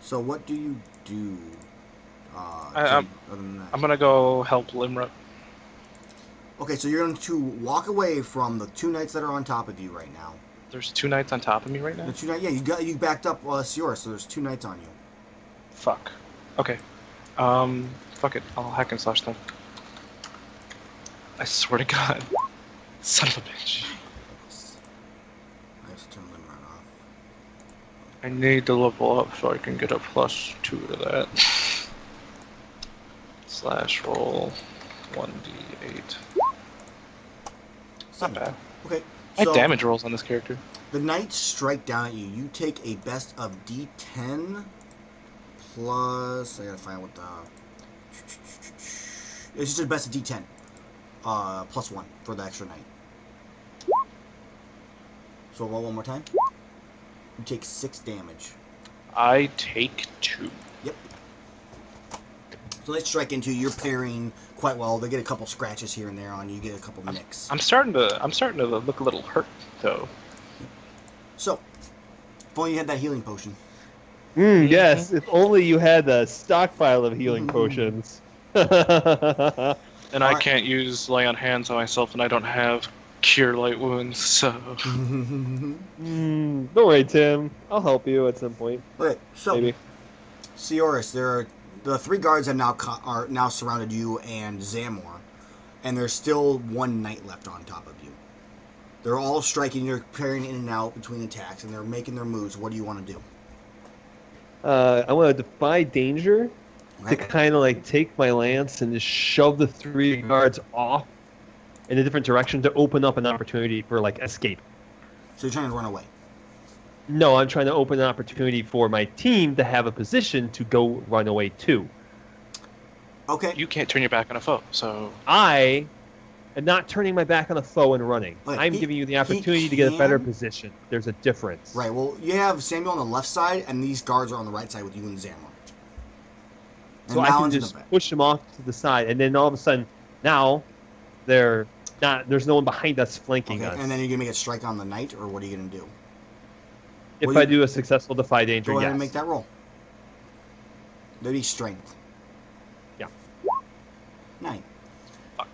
So what do you do? I'm- Tim, other than that? I'm gonna go help Limra. Okay, so you're going to walk away from the 2 knights that are on top of you right now. There's 2 knights on top of me right now. The 2 knights, yeah, you backed up Siora, so there's 2 knights on you. Fuck. Okay. Fuck it. I'll hack and slash them. I swear to God. Son of a bitch. I just turn them right off. I need to level up so I can get a +2 to that. Slash roll 1d8. Not bad. Okay, I so have damage rolls on this character. the knights strike down at you. You take a best of D10 plus. I gotta find what the. It's just a best of D10. Plus 1 for the extra knight. So roll one more time. You take 6 damage. I take 2. Yep. So they strike into you. You're parrying quite well. They get a couple scratches here and there on you. You get a couple nicks. I'm starting to look a little hurt though. So, if only you had that healing potion. Yes, if only you had a stockpile of healing potions. And I Alright. can't use lay on hands on myself, and I don't have cure light wounds, so Don't worry, Tim. I'll help you at some point. Okay, so Maybe. Sioris, there are the 3 guards have are now surrounded you and Zamor, and there's still 1 knight left on top of you. They're all striking. You're parrying in and out between attacks, and they're making their moves. What do you want to do? I want to defy danger Okay. to kind of like take my lance and just shove the 3 guards off in a different direction to open up an opportunity for like escape. So you're trying to run away. No, I'm trying to open an opportunity for my team to have a position to go run away to. Okay. you can't turn your back on a foe. So I am not turning my back on a foe and running. Wait, I'm he- giving you the he opportunity to get a better can- position. There's a difference. Right. Well, you have Samuel on the left side, and these guards are on the right side with you and Zamor. And So I can Malin's in the just back. push them off to the side, and then all of a sudden, now they're not. There's no one behind us flanking Okay, us. and then you're gonna make a strike on the knight, or what are you gonna do? if what I do you- do a successful defy danger, Go ahead yes. and make that roll. That'd be strength. Yeah. 9. fuck.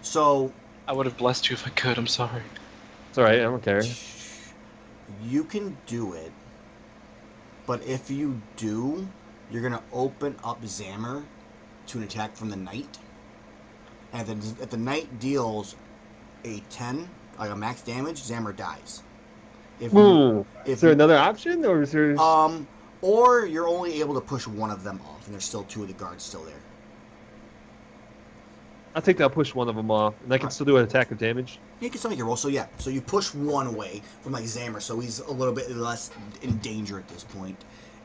So I would have blessed you if I could. I'm sorry. It's all right. I don't care. you can do it, but if you do, you're gonna open up Zamor to an attack from the knight, and if the knight deals a 10, like a max damage, Zamor dies. If you, Is there another option, or is there? or you're only able to push one of them off, and there's still 2 of the guards still there. I think I'll push one of them off, and I can still do an attack of damage. You can still make a roll. So yeah, so you push one away from like Zamor, so he's a little bit less in danger at this point,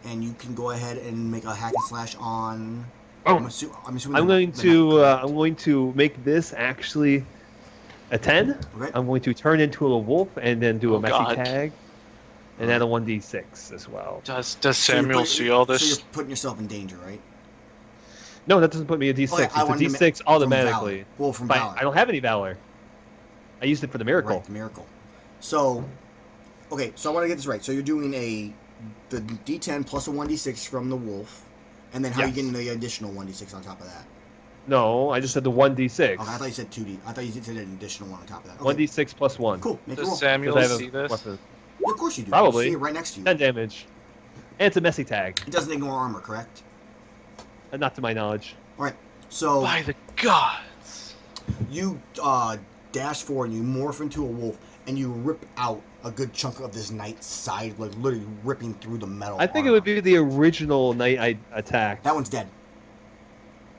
and you can go ahead and make a hack and slash on. Oh. I'm assuming. I'm going the to knight. I'm going to make this actually a 10. Okay. I'm going to turn into a wolf and then do a Oh, messy God. tag, and add a 1d6 as well. Does So you're Samuel putting- see all So this? you're putting yourself in danger, right? No, that doesn't put me a D6. Okay, I It's a wanted to D6 from automatically. Valor. Well, from But Valor. I don't have any Valor. I used it for the miracle. Right, the miracle. So, okay, so I want to get this right. So you're doing the D10 plus a 1d6 from the wolf, and then how Yes. you getting the additional 1d6 on top of that? No, I just said the 1d6. Okay, I thought you said 2d. I thought you said an additional one on top of that. Okay, 1d6 plus 1. cool. Make a roll. Does Samuel 'Cause I have see a this? weapon. Yeah, of course you do. Probably. See it right next to you. 10 damage. And it's a messy tag. It doesn't ignore armor, correct? Not to my knowledge. All right. So By the gods! you dash forward and you morph into a wolf and you rip out a good chunk of this knight's side, like literally ripping through the metal. I think it armor. would be the original knight I attacked. That one's dead.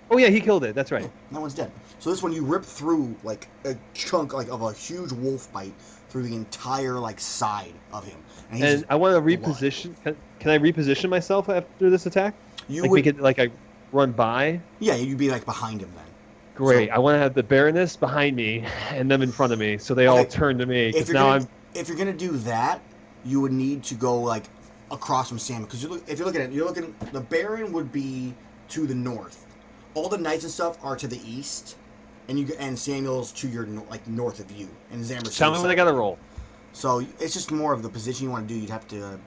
Oh yeah, he killed it. That's right. That one's dead. So this one you rip through like a chunk like of a huge wolf bite through the entire like side of him. he's And just I want to blood. reposition. Can I reposition myself after this attack? You Like would, make it like I run by. yeah, you'd be like behind him then. Great. So- I want to have the Baroness behind me and them in front of me, so they all Okay, turn to me. If Because you're now gonna, if you're gonna do that, you would need to go like across from Sam because if you're looking at the Baron would be to the north. All the knights and stuff are to the east, and Samuel's to your like north of you, and Zammer's. tell me when I gotta roll. So it's just more of the position you want to do. You'd have to.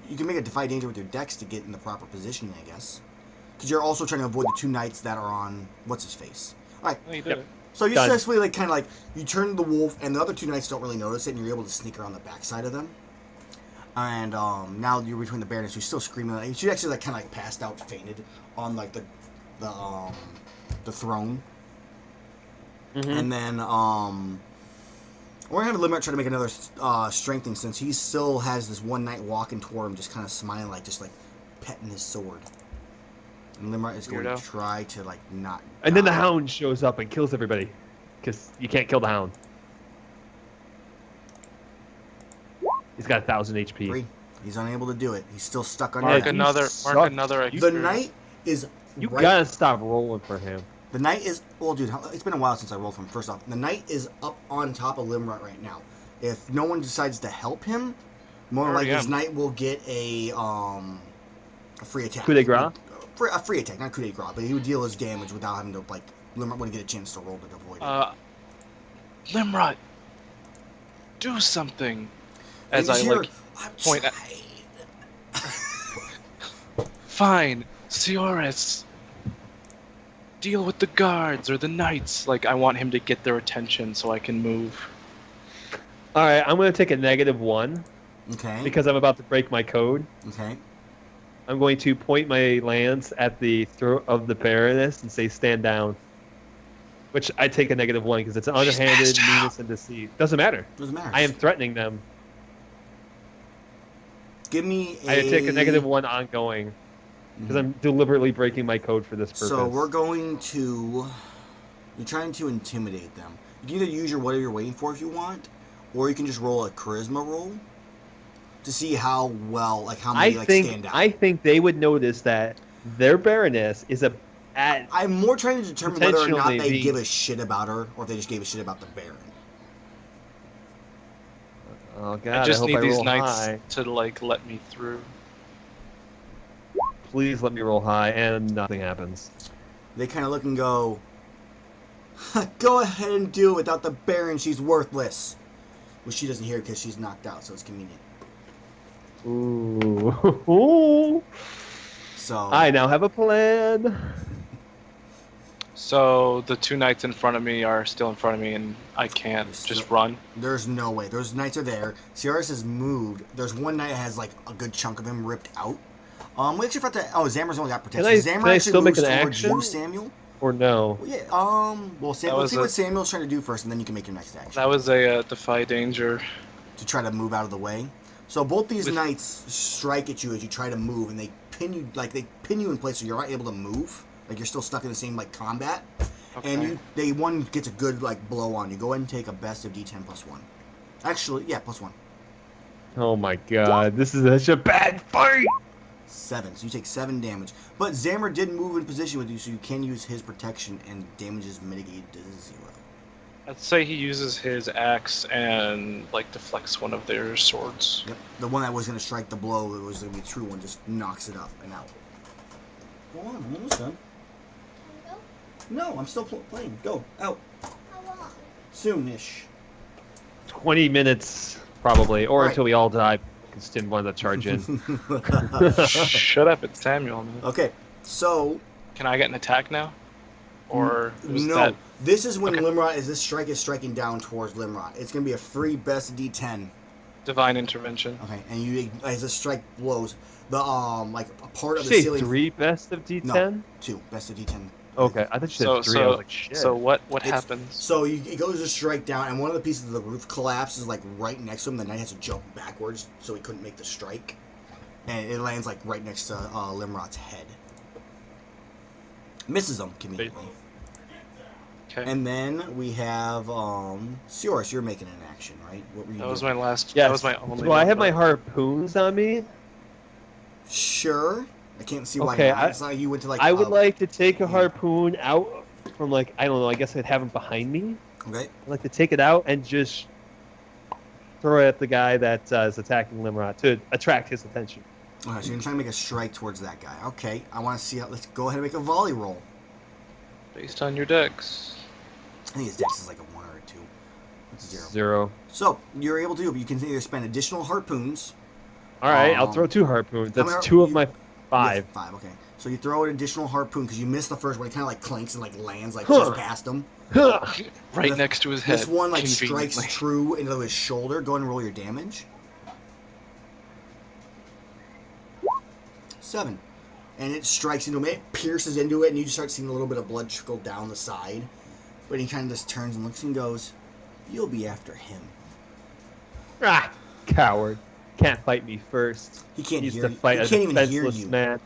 You can make a defy danger with your dex to get in the proper positioning, I guess. Because you're also trying to avoid the two knights that are on what's his face. All right. Oh, you did Yep. it. So you Done. successfully like kind of like you turn the wolf, and the other two knights don't really notice it, and you're able to sneak around the backside of them. And now you're between the Baroness, who's still screaming. Like, she actually like kind of like passed out, fainted on like the throne. Mhm. And then we're gonna have Limerick try to make another strengthening since he still has this one knight walking toward him, just kind of smiling, like just like petting his sword. And Limerick is going Weirdo. to try to like not. And then the die. Hound shows up and kills everybody, because you can't kill the Hound. He's got 1,000 HP. 3. He's unable to do it. He's still stuck on Mark that. you suck. another. You- The experience. knight is You right. gotta stop rolling for him. The knight is. Well, dude, it's been a while since I rolled for him. First off, the knight is up on top of Limrut right now. If no one decides to help him, more I likely already his am. knight will get a free attack. Coup de grace? A free attack, not coup de grace, but he would deal his damage without having to like. Limrut wouldn't get a chance to roll to avoid it. Limrod, do something. As And I you hear, like, I'm point at- trying. fine, Sioris. Deal with the guards or the knights. Like, I want him to get their attention so I can move. All right, I'm gonna take a -1 Okay. because I'm about to break my code. Okay. I'm going to point my lance at the throat of the Baroness and say, "Stand down." Which I take a -1 because it's She's underhanded, passed out. meanness, and deceit. Doesn't matter. Doesn't matter. I am threatening them. Give me a. I take a -1 ongoing because I'm deliberately breaking my code for this purpose. So we're going to. You're trying to intimidate them. You can either use your whatever you're waiting for if you want, or you can just roll a charisma roll to see how well, like how many stand out. I think they would notice that their Baroness is at I'm more trying to determine whether or not Potentially they be- give a shit about her, or if they just gave a shit about the Baron. Oh god! I just hope need these roll knights high. to like let me through. Please let me roll high, and nothing happens. They kind of look and go, "Go ahead and do it without the Baron. She's worthless." Well, she doesn't hear because she's knocked out, so it's convenient. Ooh. So I now have a plan. So the two knights in front of me are still in front of me, and I can't just run. there's no way. Those knights are there. Ciaris has moved. There's one knight that has like a good chunk of him ripped out. We actually forgot to. Oh, Zammer's only got protection. Can I Zammer actually still make moves an towards action? you, Samuel. Or no? Well, yeah. Well, Sam, That let's was see a- what Samuel's trying to do first, and then you can make your next action That was a defy danger. to try to move out of the way. So both these With- knights strike at you as you try to move, and they pin you in place, so you're not able to move. Like you're still stuck in the same like combat. Okay. And one gets a good like blow on you. Go ahead and take a best of D10 +1. Actually, yeah, +1. Oh my god! This is such a bad fight. 7. So you take 7 damage. But Zammer did move in position with you, so you can use his protection, and damage is mitigated to 0. I'd say he uses his axe and like deflects one of their swords. Yep. The one that was going to strike the blow, that was going to be a true one, just knocks it up and out. Go on, I'm almost done. No, I'm still playing. Go out. How long? Soonish. 20 minutes, probably. Or Right. until we all die. Because Tim wanted to charge in. Shut up, it's Samuel, man. Okay, so Can I get an attack now? Or was no. that... This is when Okay. Limrod is this strike is striking down towards Limrod. It's gonna be a free best D10. Divine intervention? Okay, and you as the strike blows, the like a part of Did the you say ceiling. 3 best of D10? No. 2 best of D10. Okay, I thought you said So 3. I was like, shit. so what It's- happens? So it goes to strike down, and one of the pieces of the roof collapses like right next to him. The knight has to jump backwards, so he couldn't make the strike, and it lands like right next to Limrod's head. Misses him conveniently. Okay. And then we have Sioris. You're making an action, right? What were you That was doing? my last. Yes. That was my only. So I have my one. harpoons on me. Sure. I can't see why Okay, not. It's not like you went to like. I would like to take a harpoon out from like, I don't know, I guess I'd have him behind me. Okay. I'd like to take it out and just throw it at the guy that is attacking Limrod to attract his attention. Okay, so you're trying to make a strike towards that guy. Okay. I want to see how. Let's go ahead and make a volley roll. Based on your decks. I think his dex is like a 1 or a 2. It's a 0. 0. So you're able to. You can either spend additional harpoons. All right, I'll Um, throw 2 harpoons. how many That's har- 2 of you- my 5. Yes, 5. Okay. So you throw an additional harpoon because you missed the first one. It kind of like clanks and like lands like Huh. just past him. Right This- next to his head. This one like strikes conveniently. true into his shoulder. Go ahead and roll your damage. 7. And it strikes into him. It pierces into it, and you just start seeing a little bit of blood trickle down the side. But he kind of just turns and looks and goes, "You'll be after him." Ah, coward. Can't fight me first. He can't He used hear to you. fight He a can't even hear defenseless you. man.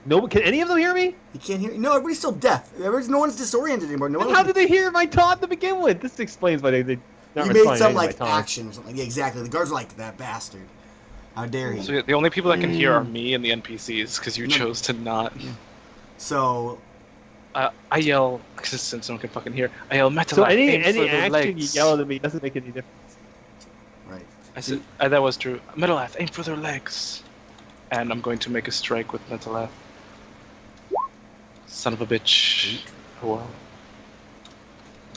No, can any of them hear me? He can't hear you. No, everybody's still deaf. No one's disoriented anymore. No Then one. how did they hear my taunt to begin with? This explains why they not He made responding some to my like taunt. action or something. Yeah, exactly. The guards are like, "That bastard. How dare he?" So the only people that can hear are me and the NPCs because you No. chose to not. So I yell since no one can fucking hear. I yell metal. So any aim for the action legs. you yell at me doesn't make any difference. right. I said that was true. Metalath, aim for their legs. And I'm going to make a strike with Metalath. Son of a bitch. Oh well.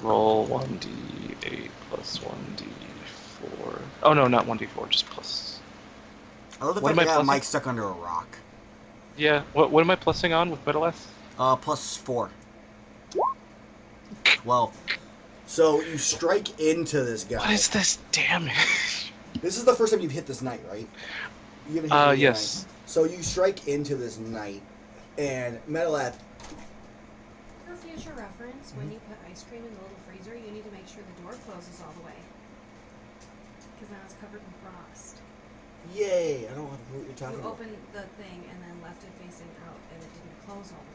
Roll 1d8 plus 1d4. Oh no, not 1d4, just plus. I love the What fact am I that plussing? Mike stuck under a rock. Yeah, what am I plussing on with Metalath? Plus 4. 12. So you strike into this guy. What is this damage? This is the first time you've hit this knight, right? You haven't hit any Yes. knight. So you strike into this knight, and Metalath. For future reference, when you put ice cream in the little freezer, you need to make sure the door closes all the way. Because now it's covered in frost. Yay! I don't know what you're talking You about. opened the thing and then left it facing out, and it didn't close all the way.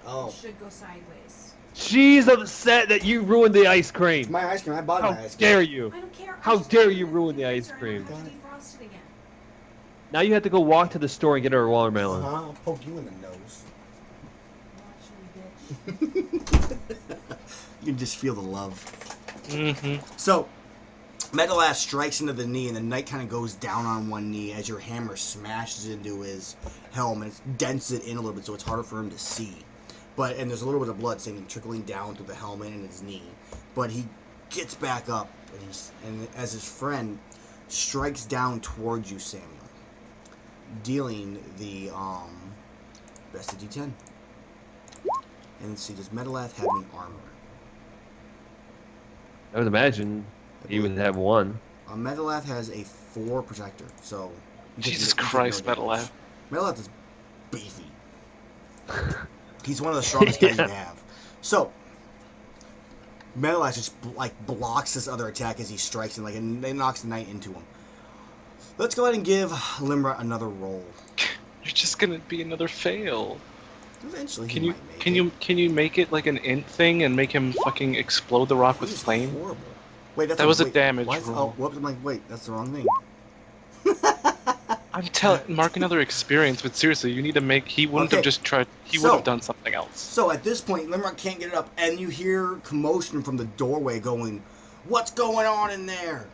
Oh, It should go sideways. She's upset that you ruined the ice cream. it's my ice cream. I bought How my ice cream. dare you? I don't care. How I just dare put it you in ruin the freezer ice and cream. I don't have to defrost it again. Now you have to go walk to the store and get her a watermelon. I'll poke you in the nose. Well, actually, bitch. You can just feel the love. Mm-hmm. So, Metalath strikes into the knee, and the knight kind of goes down on one knee as your hammer smashes into his helm and it dents it in a little bit, so it's harder for him to see. And there's a little bit of blood trickling down through the helmet and his knee. But he gets back up, and as his friend strikes down towards you, Samuel, dealing the best of D10. And let's see, does Metalath have any armor? I would imagine he would have 1. Metalath has a 4 protector, so... you take Jesus no- you take Christ, no damage. Metalath. Metalath is beefy. He's one of the strongest guys you have. So, Metalath just blocks this other attack as he strikes and it knocks the knight into him. Let's go ahead and give Limra another roll. You're just gonna be another fail. Eventually, Can he you might make can it. you make it like an int thing and make him fucking explode the rock with He's flame? horrible. Wait, that's That was a wait, damage why is- roll. Oh, whoops! I'm like, wait, that's the wrong thing. I'm telling mark another experience, but seriously, you need to make. He wouldn't Okay, have just tried. He so- would have done something else. So at this point, Limrock can't get it up, and you hear commotion from the doorway going, "What's going on in there?"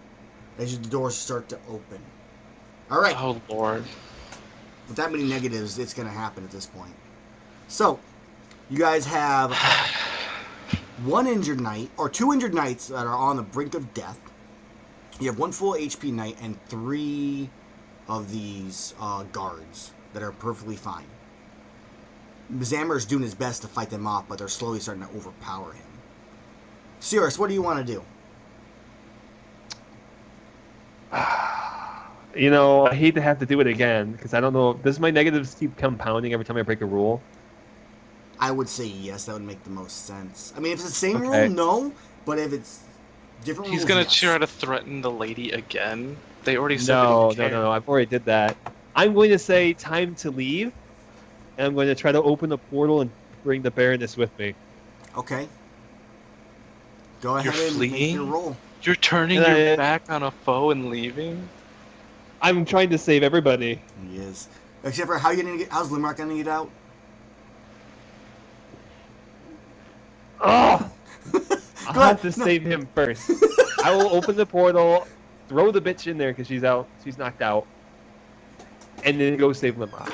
As the doors start to open. All right. Oh lord. With that many negatives, it's going to happen at this point. So, You guys have one injured knight, or 2 injured knights that are on the brink of death. You have 1 full HP knight and 3 of these guards that are perfectly fine. Zammer is doing his best to fight them off, but they're slowly starting to overpower him. Cirrus, what do you want to do? You know, I hate to have to do it again because I don't know. Does my negatives keep compounding every time I break a rule? I would say yes. That would make the most sense. I mean, if it's the same Okay. rule, no. But if it's different He's rules, gonna yes. try to threaten the lady again. They already said No, that he no. I've already did that. I'm going to say time to leave, and I'm going to try to open the portal and bring the Baroness with me. Okay. Go ahead You're and make fleeing? your roll. You're turning And your I- back on a foe and leaving? I'm trying to save everybody. He is. Except for how's Limrock gonna get out? Oh, I'll Go have ahead. to No. save him first. I will open the portal, throw the bitch in there because she's out. She's knocked out, and then go save Limrock.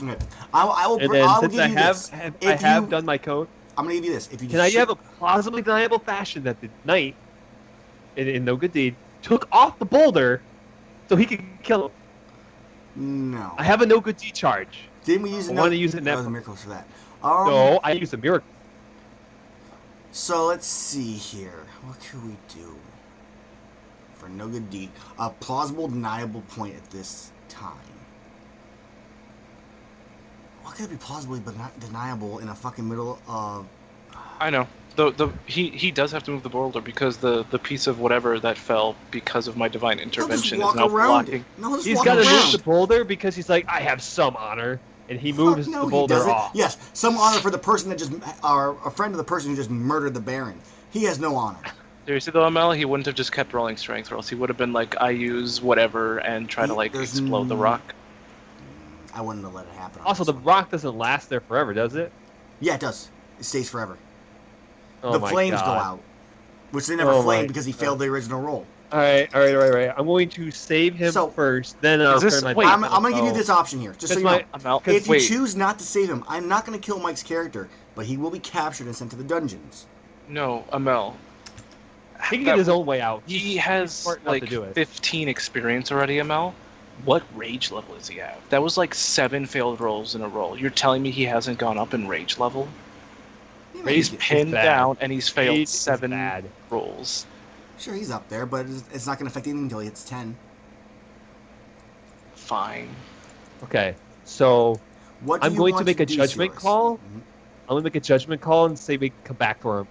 Okay. I will And then I'll since give I you have, this. I If have you- done my code, I'm gonna give you this. If you can I shoot- have a plausibly deniable fashion that the knight, in No Good Deed, took off the boulder so he could kill him? No. I have a No Good Deed charge. Didn't we use I it? wanna use it That now. was a miracle for that. No, I used a miracle. So let's see here. What could we do for no good deed? A plausible deniable point at this time. What could be plausibly but not deniable in a fucking middle of? I know. He does have to move the boulder because the piece of whatever that fell because of my divine intervention He'll is just now walk around blocking. it. No, he'll just He's walk got to around. move the boulder because he's like, I have some honor, and he Fuck moves no, the he boulder doesn't. off. Yes, some honor for the person that just, or a friend of the person who just murdered the Baron. He has no honor. Seriously though, Amell, he wouldn't have just kept rolling strength, or else he would have been like, I use whatever and try to like There's explode the rock. I wouldn't have let it happen. on Also, this the one. rock doesn't last there forever, does it? Yeah, it does. It stays forever. Oh The my flames God. go out, which they never Oh my flamed because he God. failed the original roll. All right. I'm going to save him So- first, then I'll this- turn my wait, back I'm on going to give you the this option here, just so That's you know. my- Amell, If you wait, choose not to save him, I'm not going to kill Mike's character, but he will be captured and sent to the dungeons. no, Amell. He can get his own way out. He has smart enough like to do it. 15 experience already, Amell. What rage level is he at? That was like 7 failed rolls in a row. You're telling me he hasn't gone up in rage level? He's Rage is pinned bad. down and he's failed Rage is 7 bad. rolls. Sure, he's up there, but it's not going to affect anything until he hits 10. Fine. Okay, so What do I'm you going to want make a do, judgment Cirrus? call. Mhm. I'm going to make a judgment call and say we can come back for him.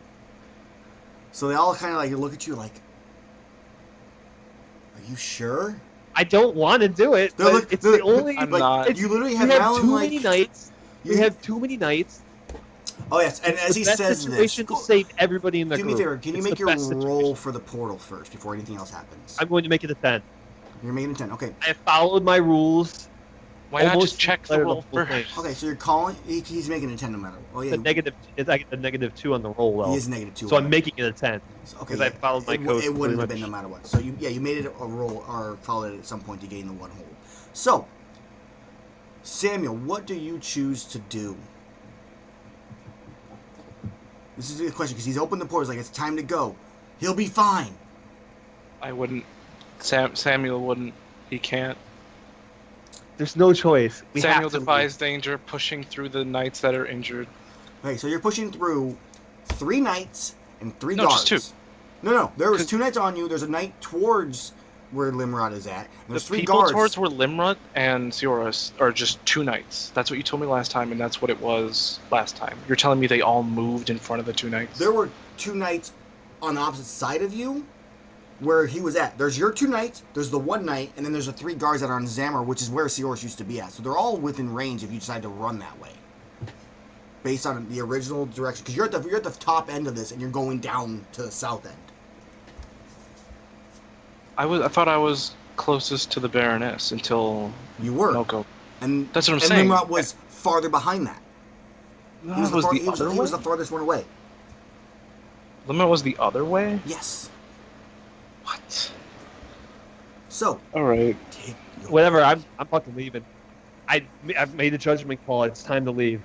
So they all kind of like look at you like, are you sure? I don't want to do it, They're but like- it's they're- the only. I'm like, not- You literally We have have Alan too like. many nights. We you- have too many nights. Oh yes, and as he It's the best says situation this, to save everybody in the do group. me a favor. Can you It's make the your best roll situation. for the portal first before anything else happens? I'm going to make it a 10. You're making a 10. Okay. I followed my rules. Why not Almost just check the declared roll whole thing. first? Okay, so you're calling. He's making a 10 no matter. Oh yeah. The negative. I get the -2 on the roll though. He is negative 2. So I'm making it a 10. So, okay. because I followed my it, code It wouldn't have pretty been much. no matter what. So you made it a roll or followed it at some point to gain the 1 hole. So Samuel, what do you choose to do? This is a good question because he's opened the portal. He's like, it's time to go. He'll be fine. I wouldn't. Samuel wouldn't. He can't. There's no choice. We Samuel have to defies danger, pushing through the knights that are injured. Okay, so you're pushing through 3 knights and 3 No, guards. just 2. No, there was 'Cause- 2 knights on you. There's a knight towards where Limrod is at. And The there's 3 people guards. towards where Limrod and Sioris are just 2 knights. That's what you told me last time, and that's what it was last time. You're telling me they all moved in front of the 2 knights? There were 2 knights on the opposite side of you where he was at. There's your 2 knights, there's the 1 knight, and then there's the 3 guards that are on Zammer, which is where Sioris used to be at. So they're all within range if you decide to run that way. Based on the original direction. Because you're at the top end of this and you're going down to the south end. I thought I was closest to the Baroness until You were. Moko. And That's what I'm and saying. Limrod was farther behind that. No, He was, was the, the he was, other he was way? the farthest one away. Limrod was the other way? Yes. What? So, Alright. take your... Whatever. I'm fucking leaving. I've made a judgment call. It's time to leave.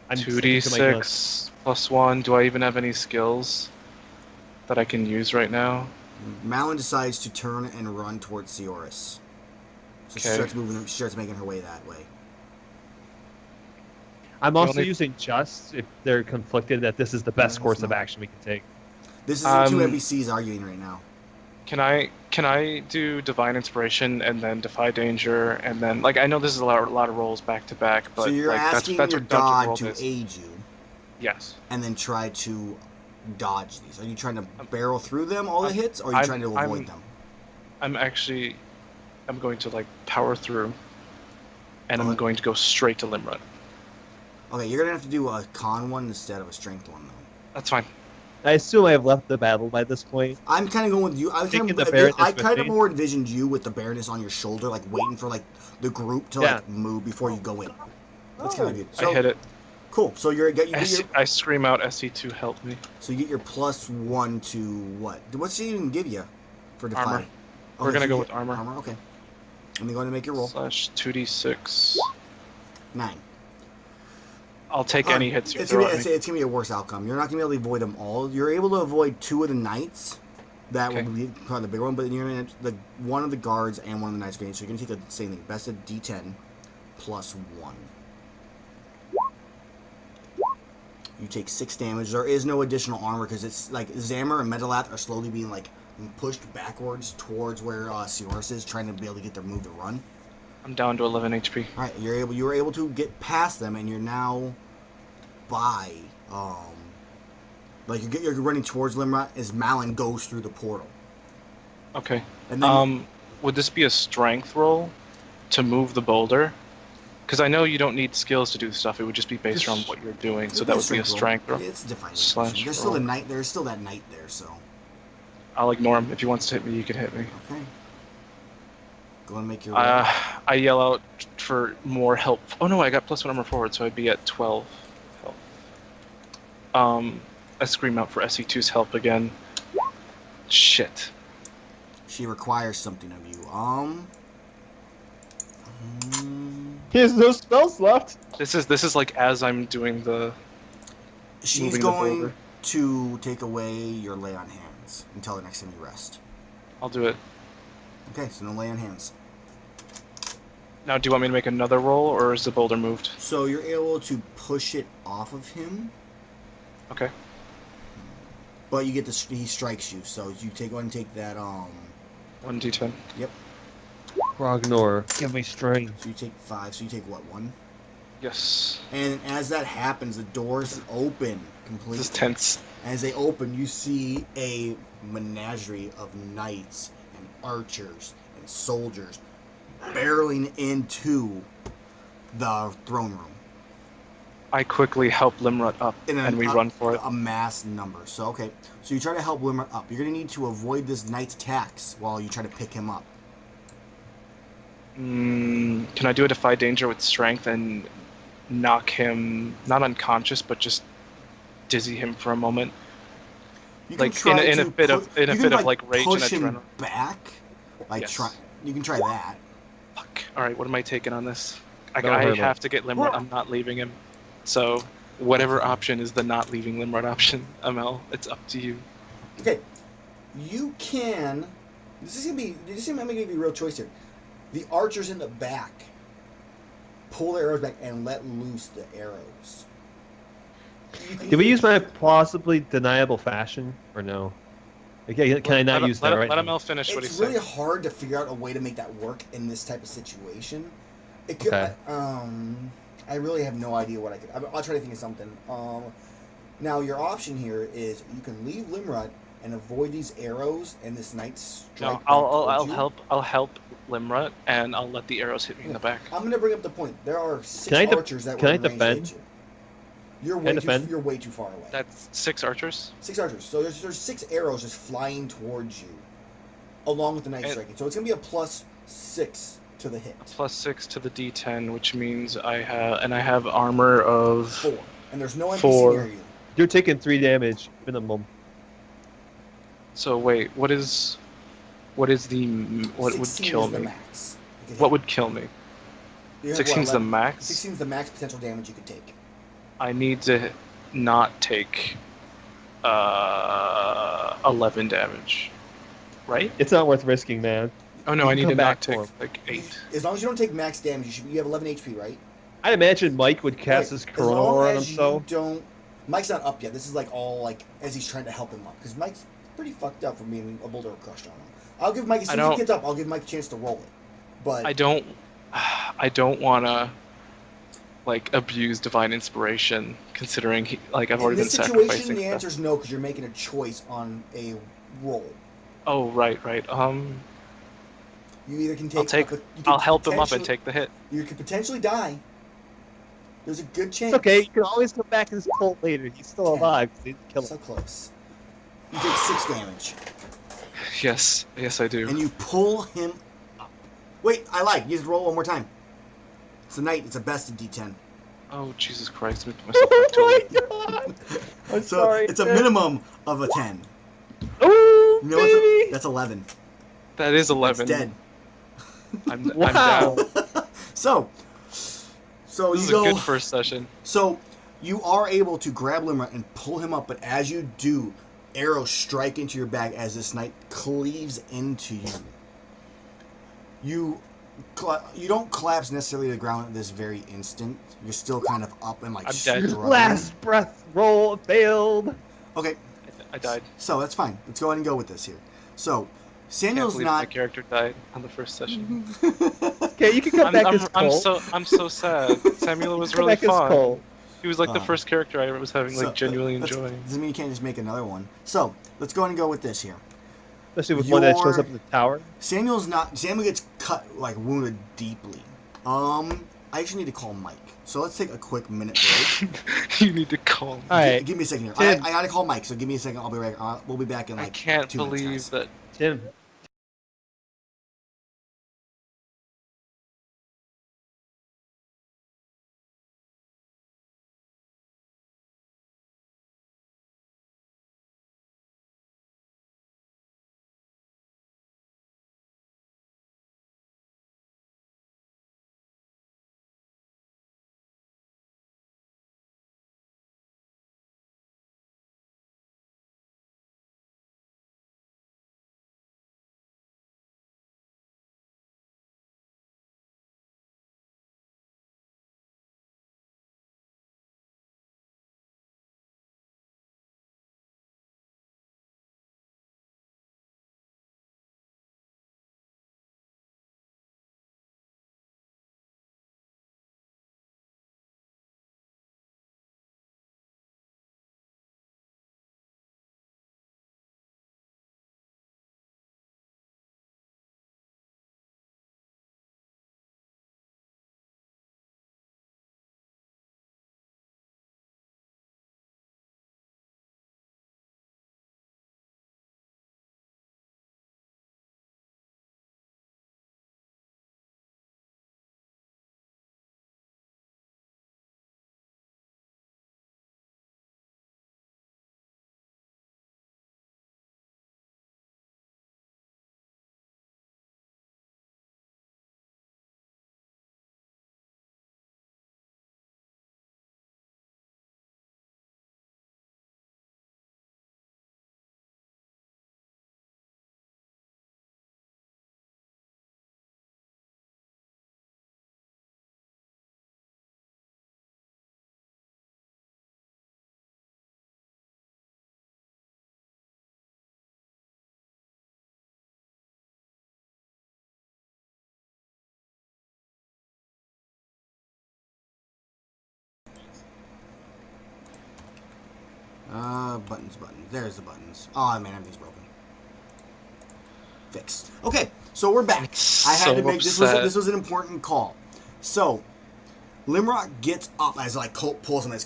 I'm sticking to my guns. 2d6 plus 1. Do I even have any skills that I can use right now? Malin decides to turn and run towards Seoris. So she Okay. starts moving. She starts making her way that way. I'm The also only- using just if they're conflicted that this is the best No, course it's of not. action we can take. This is the two Um, NPCs arguing right now. Can I do Divine Inspiration and then Defy Danger and then like I know this is a lot of rolls back to back, but So you're like asking that's your what Dungeon god World to is. aid you, Yes. and then try to dodge these. Are you trying to barrel through them, all the hits, or are you trying to avoid them? I'm going to like power through, and I'm Okay. going to go straight to Limrut. Okay, you're gonna have to do a con one instead of a strength one, though. That's fine. I assume I have left the battle by this point. I'm kind of going with you. Taking the Baroness I with kind of me. more envisioned you with the Baroness on your shoulder, like waiting for like the group to Yeah. like move before you go in. That's kind of good. So, I hit it. Cool. So you get your I scream out SC2 help me. so you get your +1 to what? What's she even give you for defy? Armor. We're gonna so go you with get armor. Armor. Okay. And then go ahead and make your roll. Slash 2d6. 9. I'll take any hits you It's throw gonna, at me. it's gonna be a worse outcome. You're not gonna be able to avoid them all. You're able to avoid 2 of the knights. That Okay. will be probably the bigger one, but then you're gonna the one of the guards and one of the knights grenades. So you're gonna take the same thing. Best of D10 +1. You take 6 damage. There is no additional armor because it's like Zammer and Metalath are slowly being like pushed backwards towards where Seoris is, trying to be able to get their move to run. I'm down to 11 HP. All right, you were able to get past them, and you're now by like you're running towards Limrut as Malin goes through the portal. Okay. And then Would this be a strength roll to move the boulder? Because I know you don't need skills to do stuff. It would just be based Just- on what you're doing. So it'd that would be a strength roll. It's defined. Slash There's still roll. the knight. There's still that knight there. So I'll ignore him. If he wants to hit me, you can hit me. okay, go and make your roll. I yell out for more help. Oh no, I got +1 armor forward, so I'd be at 12 health. I scream out for SE2's help again. Shit. She requires something of you. He has no spells left. This is like as I'm doing the. She's Moving the going boulder. to take away your lay on hands until the next time you rest. I'll do it. Okay, so no lay on hands. Now, do you want me to make another roll, or is the boulder moved? So you're able to push it off of him, Okay. but you get the he strikes you. So you go ahead and take that 1d10. Grognor, give me strength. So you take 5. So you take what, 1? Yes. And as that happens, the doors open completely. This is tense. As they open, you see a menagerie of knights and archers and soldiers barreling into the throne room. I quickly help Limrut up, and we run for it. A mass number. So, okay. So you try to help Limmer up. You're going to need to avoid this knight's attacks while you try to pick him up. Can I do a Defy Danger with strength and knock him, not unconscious, but just dizzy him for a moment? You can Like, try in a to bit of- pu- in a you bit can, of, like, rage and push him adrenaline. back. Like, Yes. try. You can try that. Fuck. Alright, what am I taking on this? I Don't hurt him. have to get Limrut. I'm not leaving him. So, whatever option is the not leaving Limrut option, Amell, it's up to you. Okay. You can. This is gonna be a real choice here. The archers in the back pull their arrows back and let loose the arrows. Did we use my possibly deniable fashion or no? Okay, can I not use that right Let now? Amell finish what he's It's really saying. hard to figure out a way to make that work in this type of situation. It could. Okay. I really have no idea what I could. I'll try to think of something. Now your option here is you can leave Limrut and avoid these arrows and this knight's strike. No, back I'll towards you. help. I'll help Limrut, and I'll let the arrows hit me in the back. I'm going to bring up the point. There are 6 Can I de- archers that can were I in range to defend? hit you. You're Can I way too. defend? You're way too far away. That's 6 archers. 6 archers. So there's 6 arrows just flying towards you, along with the knight And- striking. So it's going to be a +6 to the hit. +6 to the D10, which means I have armor of 4. And there's no NPC 4. near you. You're taking 3 damage minimum. So wait, what would 16 kill is the me? max. You could What hit. would kill me? You have, 16 is the 11? max. 16 is the max potential damage you could take. I need to not take 11 damage, right? It's not worth risking, man. Oh no, You I can need come to back not for take him. like 8. As long as you don't take max damage, you have 11 HP, right? I'd imagine Mike would cast his As Corona long Aura on as himself. you don't. Mike's not up yet. This is like all like as he's trying to help him up because Mike's pretty fucked up from being a boulder crushed on him. I'll give Mike as soon as he gets up. I'll give Mike a chance to roll it. But I don't want to like abuse divine inspiration, considering I've in already been this situation, sacrificing the stuff. answer is no because you're making a choice on a roll. Oh right. You either can take. I'll help him up and take the hit. You could potentially die. There's a good chance. It's okay. You can always come back as Colt later. He's still 10. alive. He didn't kill him. So close. You take 6 damage. Yes, I do. And you pull him up. Wait, I lied. You just roll one more time. It's a knight. It's a bested D10. Oh Jesus Christ! Let me put myself back to Oh it. my god! I'm So sorry. it's a minimum of a 10. Oh, You know baby! that's 11. That is 11. It's dead. I'm Wow. down. So This you is go. a good first session. So you are able to grab Limra and pull him up, but as you do, arrows strike into your back as this knight cleaves into you. You don't collapse necessarily to the ground at this very instant. You're still kind of up and like I'm dead. struggling. Last breath roll failed. Okay, I died. so that's fine. Let's go ahead and go with this here. So Can't Samuel's believe my not. character died on the first session. Okay, you can come back as Colt. I'm so sad. Samuel was Come really back as fun. Colt. He was like the Uh, first character I was having So, genuinely that's- enjoying. Doesn't mean you can't just make another one. So let's go ahead and go with this here. Especially with one that shows up in the tower. Samuel gets cut, like wounded deeply. I actually need to call Mike. So let's take a quick minute break. You need to call me. Alright, Give me a second here. Tim. I gotta call Mike, so give me a second. I'll be right. We'll be back in like I can't 2 minutes, believe guys. that. Tim. Buttons. There's the buttons. Oh man, everything's broken. Fixed. Okay, so we're back. I had to make this was an important call. So Limrock gets up as like Colt pulls him as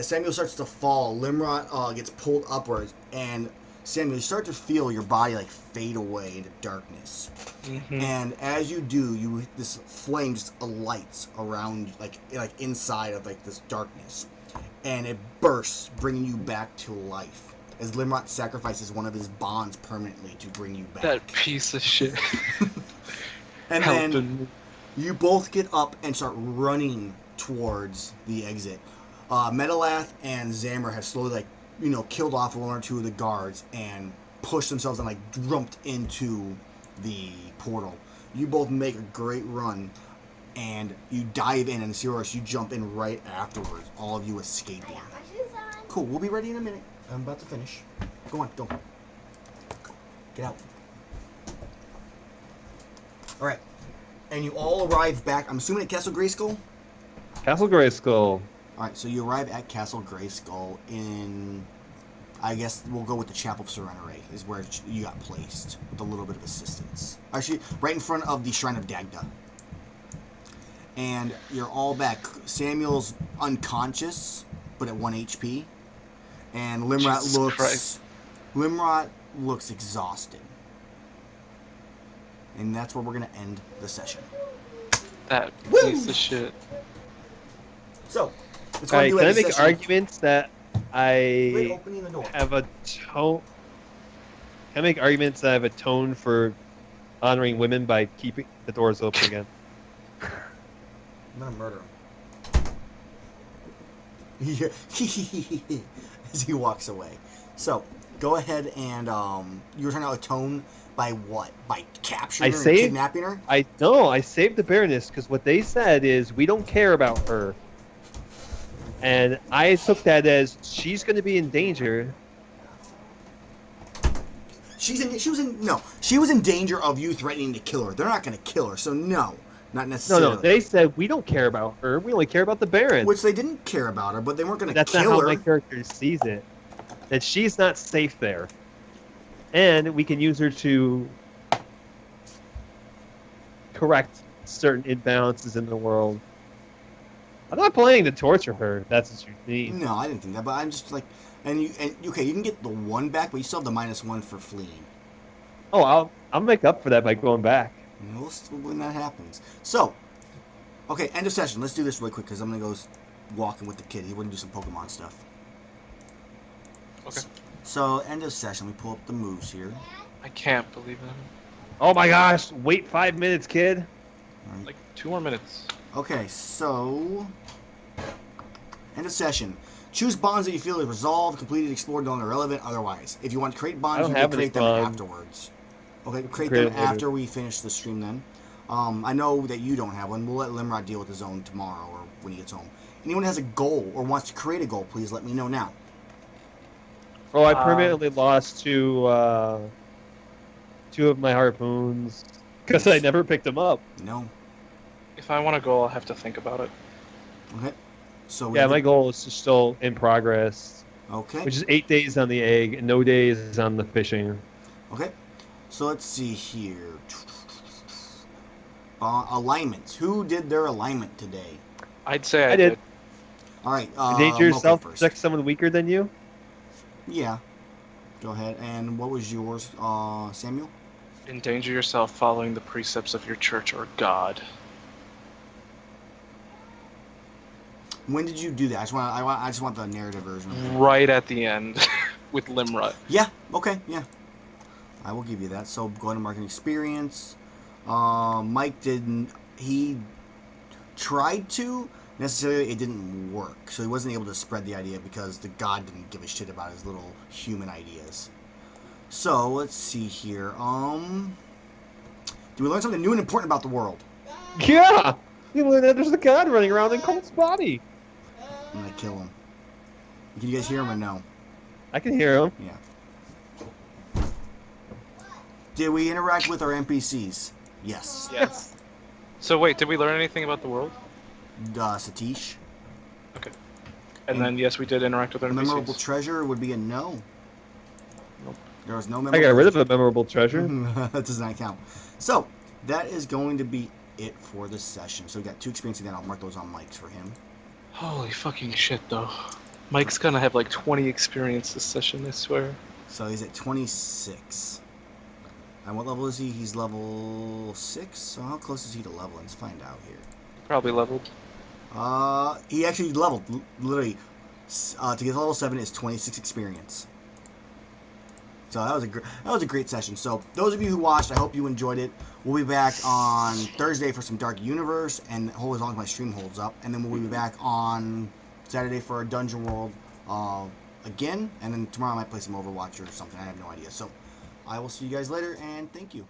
Samuel starts to fall. Limrock gets pulled upwards, and Samuel, you start to feel your body like fade away into darkness. Mm-hmm. And as you do, this flame just lights around, like inside of like this darkness, and it bursts, bringing you back to life. As Limrock sacrifices one of his bonds permanently to bring you back. That piece of shit. And then you both get up and start running towards the exit. Metalath and Zammer have slowly, killed off one or two of the guards and pushed themselves and, jumped into the portal. You both make a great run, and you dive in, and Zeros, you jump in right afterwards, all of you escaping. Cool, we'll be ready in a minute. I'm about to finish. Go on, go. Get out. Alright. And you all arrive back, I'm assuming at Castle Grayskull? Castle Grayskull. Alright, so you arrive at Castle Grayskull in... I guess we'll go with the Chapel of Serenity is where you got placed with a little bit of assistance. Actually, right in front of the Shrine of Dagda. And you're all back. Samuel's unconscious, but at 1 HP. And Limrod looks exhausted. And that's where we're gonna end the session. That Woo! piece of shit. So, let's All right, do can I end the make session. arguments that Wait, I opening the door. have a tone? Can I make arguments that I have a tone for honoring women by keeping the doors open again? I'm gonna murder him. Yeah. As he walks away. So, go ahead and you were trying to atone by what? By capturing her and kidnapping her? I saved the Baroness because what they said is we don't care about her. And I took that as she's going to be in danger. She was in danger of you threatening to kill her. They're not going to kill her, so no, not necessarily. No, they said we don't care about her. We only care about the Baron. Which they didn't care about her, but they weren't going to That's kill not how her. my character sees it. That she's not safe there. And we can use her to correct certain imbalances in the world. I'm not planning to torture her. If that's what you mean. No, I didn't think that, but I'm just you can get the 1 back, but you still have the -1 for fleeing. Oh, I'll make up for that by going back. And we'll see when that happens. So, okay, end of session. Let's do this really quick because I'm gonna go walking with the kid. He wouldn't do some Pokemon stuff. Okay. So, end of session. We pull up the moves here. I can't believe it. Oh my gosh! Wait 5 minutes, kid. All right. Like 2 more minutes. Okay, so end of session. Choose bonds that you feel is resolved, completed, explored, no longer relevant, otherwise. If you want to create bonds, you can create them afterwards. Okay, create them after we finish the stream then. I know that you don't have one. We'll let Limrod deal with his own tomorrow or when he gets home. Anyone has a goal or wants to create a goal, please let me know now. Oh, I permanently lost two of my harpoons because I never picked them up. No. If I want to go, I'll have to think about it. Okay. So Yeah, my goal is still in progress. Okay. Which is 8 days on the egg and no days on the fishing. Okay. So let's see here. Alignments. Who did their alignment today? I'd say I did. did. All right. Endanger Moko yourself, first. protect someone weaker than you? Yeah. Go ahead. And what was yours, Samuel? Endanger yourself following the precepts of your church or God. When did you do that? I just want the narrative version. Right at the end with Limrod. Yeah. Okay. Yeah. I will give you that. So go ahead and mark an experience. Mike didn't. He tried to. Necessarily, it didn't work. So he wasn't able to spread the idea because the god didn't give a shit about his little human ideas. So let's see here. Do we learn something new and important about the world? Yeah! You learn that there's a god running around in Colt's body. I'm gonna kill him. Can you guys hear him or no? I can hear him. Yeah. Did we interact with our NPCs? Yes. Yes. So wait, did we learn anything about the world? Satish. Okay. And then yes, we did interact with our A memorable NPCs. treasure would be a no. Nope. There was no I memorable got rid of a memorable treasure. That does not count. So, that is going to be it for this session. So we got 2 experiences, then I'll mark those on Mike's for him. Holy fucking shit, though. Mike's gonna have like 20 experience this session, I swear. So he's at 26. And what level is he? He's level 6? So how close is he to leveling? Let's find out here. Probably leveled. He actually leveled, literally. To get to level 7 is 26 experience. So that was a great session. So those of you who watched, I hope you enjoyed it. We'll be back on Thursday for some Dark Universe, and hold as long as my stream holds up. And then we'll be back on Saturday for our Dungeon World again, and then tomorrow I might play some Overwatch or something. I have no idea. So I will see you guys later, and thank you.